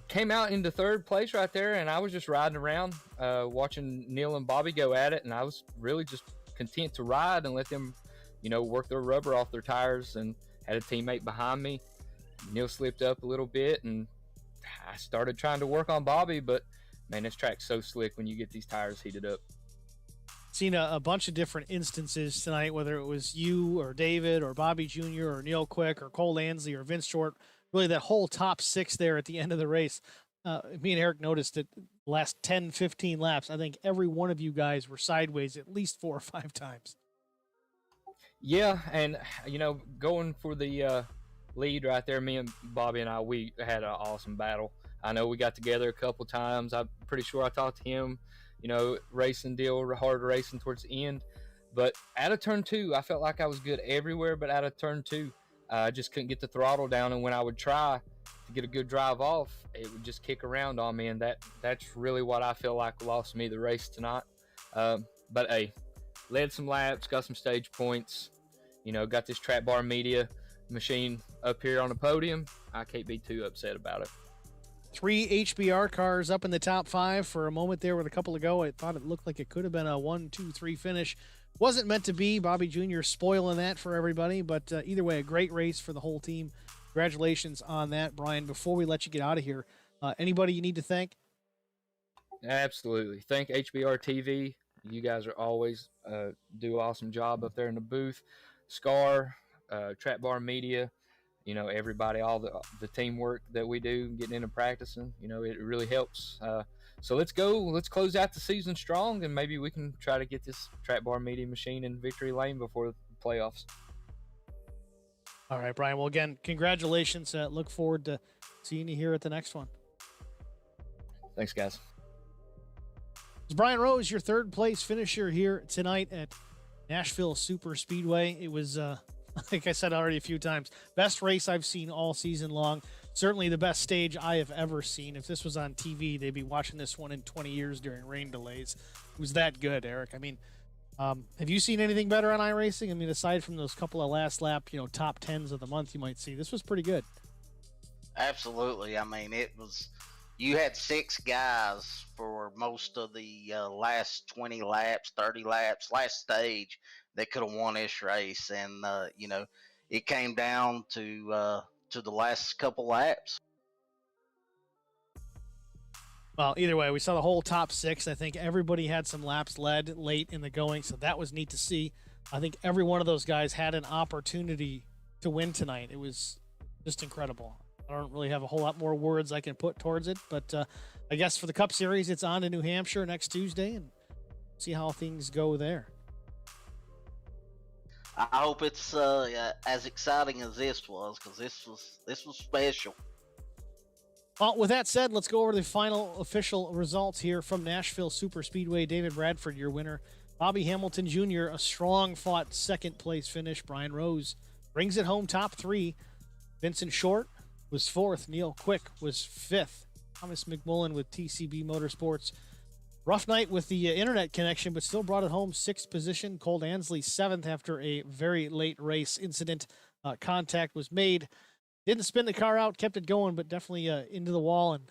Came out into third place right there, and I was just riding around, watching Neil and Bobby go at it, and I was really just content to ride and let them, work their rubber off their tires, and had a teammate behind me. Neil slipped up a little bit, and I started trying to work on Bobby, but man, this track's so slick when you get these tires heated up. Seen a bunch of different instances tonight, whether it was you or David or Bobby Jr. or Neil Quick or Cole Lansley or Vince Short, really that whole top six there at the end of the race. Me and Eric noticed that the last 10, 15 laps, I think every one of you guys were sideways at least 4 or 5 times. Yeah, and, going for the lead right there, me and Bobby and I, we had an awesome battle. I know we got together a couple times. I'm pretty sure I talked to him, racing deal, hard racing towards the end. But out of turn 2, I felt like I was good everywhere, but out of turn 2, I just couldn't get the throttle down. And when I would try to get a good drive off, it would just kick around on me. And that's really what I feel like lost me the race tonight. But, hey, led some laps, got some stage points, got this Track Bar Media machine up here on the podium. I can't be too upset about it. 3 HBR cars up in the top 5 for a moment there with a couple to go. I thought it looked like it could have been a 1, 2, 3 finish. Wasn't meant to be. Bobby Jr. spoiling that for everybody, but either way, a great race for the whole team. Congratulations on that, Brian. Before we let you get out of here, anybody you need to thank? Absolutely. Thank HBR TV. You guys are always do an awesome job up there in the booth. SCAR, Track Bar Media, everybody, all the teamwork that we do, getting into practicing, it really helps. So let's close out the season strong, and maybe we can try to get this Track Bar Media machine in victory lane before the playoffs. All right, Brian. Well, again, congratulations. Look forward to seeing you here at the next one. Thanks, guys. It's Brian Rose, your third place finisher here tonight at Nashville Superspeedway. It was, like I said already a few times, best race I've seen all season long. Certainly the best stage I have ever seen. If this was on TV, they'd be watching this one in 20 years during rain delays. It was that good, Eric. I mean, have you seen anything better on iRacing? I mean, aside from those couple of last lap, top 10s of the month you might see, this was pretty good. Absolutely. I mean, you had 6 guys for most of the last 20 laps, 30 laps, last stage that could have won this race. And, it came down to the last couple laps. Well, either way, we saw the whole top 6. I think everybody had some laps led late in the going, so that was neat to see. I think every one of those guys had an opportunity to win tonight. It was just incredible. I don't really have a whole lot more words I can put towards it, but I guess for the Cup Series, it's on to New Hampshire next Tuesday, and see how things go there. I hope it's as exciting as this was, because this was special. Well, with that said, let's go over the final official results here from Nashville Superspeedway. David Bradford, your winner. Bobby Hamilton Jr., a strong-fought second-place finish. Brian Rose brings it home top 3. Vincent Short was 4th. Neil Quick was 5th. Thomas Mcmullen with TCB Motorsports Rough night with the internet connection, but still brought it home. 6th position. Cole Ansley 7th after a very late race incident. Contact was made. Didn't spin the car out, kept it going, but definitely into the wall and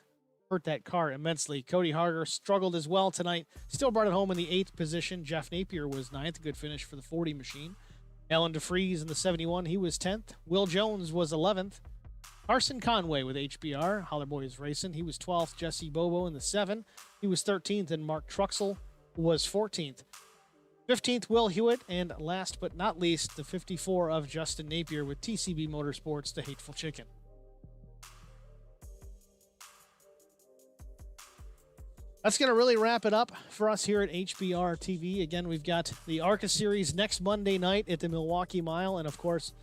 hurt that car immensely. Cody Harger struggled as well tonight. Still brought it home in the 8th position. Jeff Napier was 9th. A good finish for the 40 machine. Alan DeFries in the 71. He was 10th. Will Jones was 11th. Carson Conway with HBR, Holler Boys Racing. He was 12th. Jesse Bobo in the 7. He was 13th. And Mark Truxell was 14th. 15th, Will Hewitt. And last but not least, the 54 of Justin Napier with TCB Motorsports, the Hateful Chicken. That's going to really wrap it up for us here at HBR TV. Again, we've got the ARCA Series next Monday night at the Milwaukee Mile. And, of course,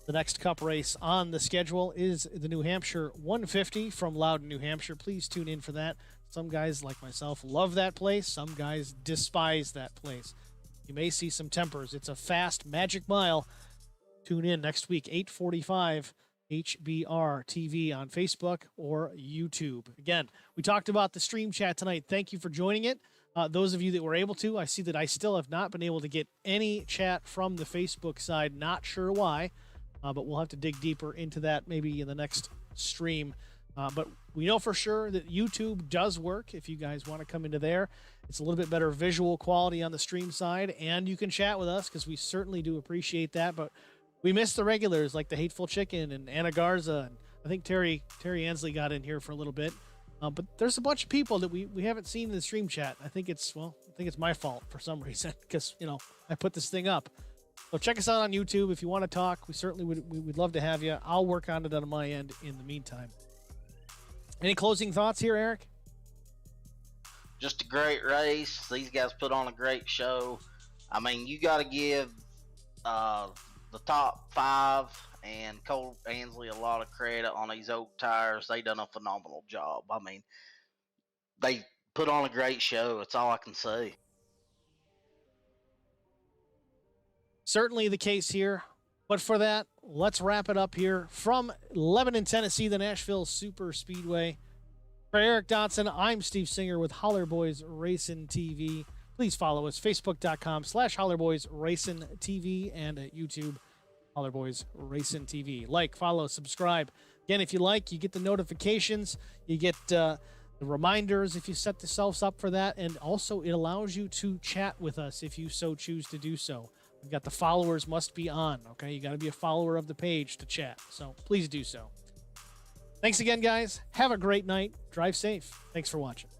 the next Cup race on the schedule is the New Hampshire 150 from Loudon, New Hampshire. Please tune in for that. Some guys, like myself, love that place. Some guys despise that place. You may see some tempers. It's a fast Magic Mile. Tune in next week, 8:45, HBR TV on Facebook or YouTube. Again, we talked about the stream chat tonight. Thank you for joining it. Those of you that were able to, I see that I still have not been able to get any chat from the Facebook side. Not sure why. But we'll have to dig deeper into that maybe in the next stream. But we know for sure that YouTube does work. If you guys want to come into there, it's a little bit better visual quality on the stream side, and you can chat with us because we certainly do appreciate that. But we miss the regulars like the Hateful Chicken and Anna Garza, and I think Terry Ansley got in here for a little bit. But there's a bunch of people that we haven't seen in the stream chat. I think it's my fault for some reason because I put this thing up. So check us out on YouTube if you want to talk. We certainly would love to have you. I'll work on it on my end in the meantime. Any closing thoughts here, Eric? Just a great race. These guys put on a great show. I mean, you got to give the top 5 and Cole Ansley a lot of credit on these oak tires. They done a phenomenal job. I mean, they put on a great show. That's all I can say. Certainly the case here. But for that, let's wrap it up here from Lebanon, Tennessee, the Nashville Superspeedway. For Eric Dotson, I'm Steve Singer with Holler Boys Racing TV. Please follow us, facebook.com/Holler Boys Racing TV, and at YouTube, Holler Boys Racing TV. Like, follow, subscribe. Again, if you like, you get the notifications. You get the reminders if you set yourselves up for that. And also, it allows you to chat with us if you so choose to do so. We've got the followers must be on, okay? You got to be a follower of the page to chat, so please do so. Thanks again, guys. Have a great night. Drive safe. Thanks for watching.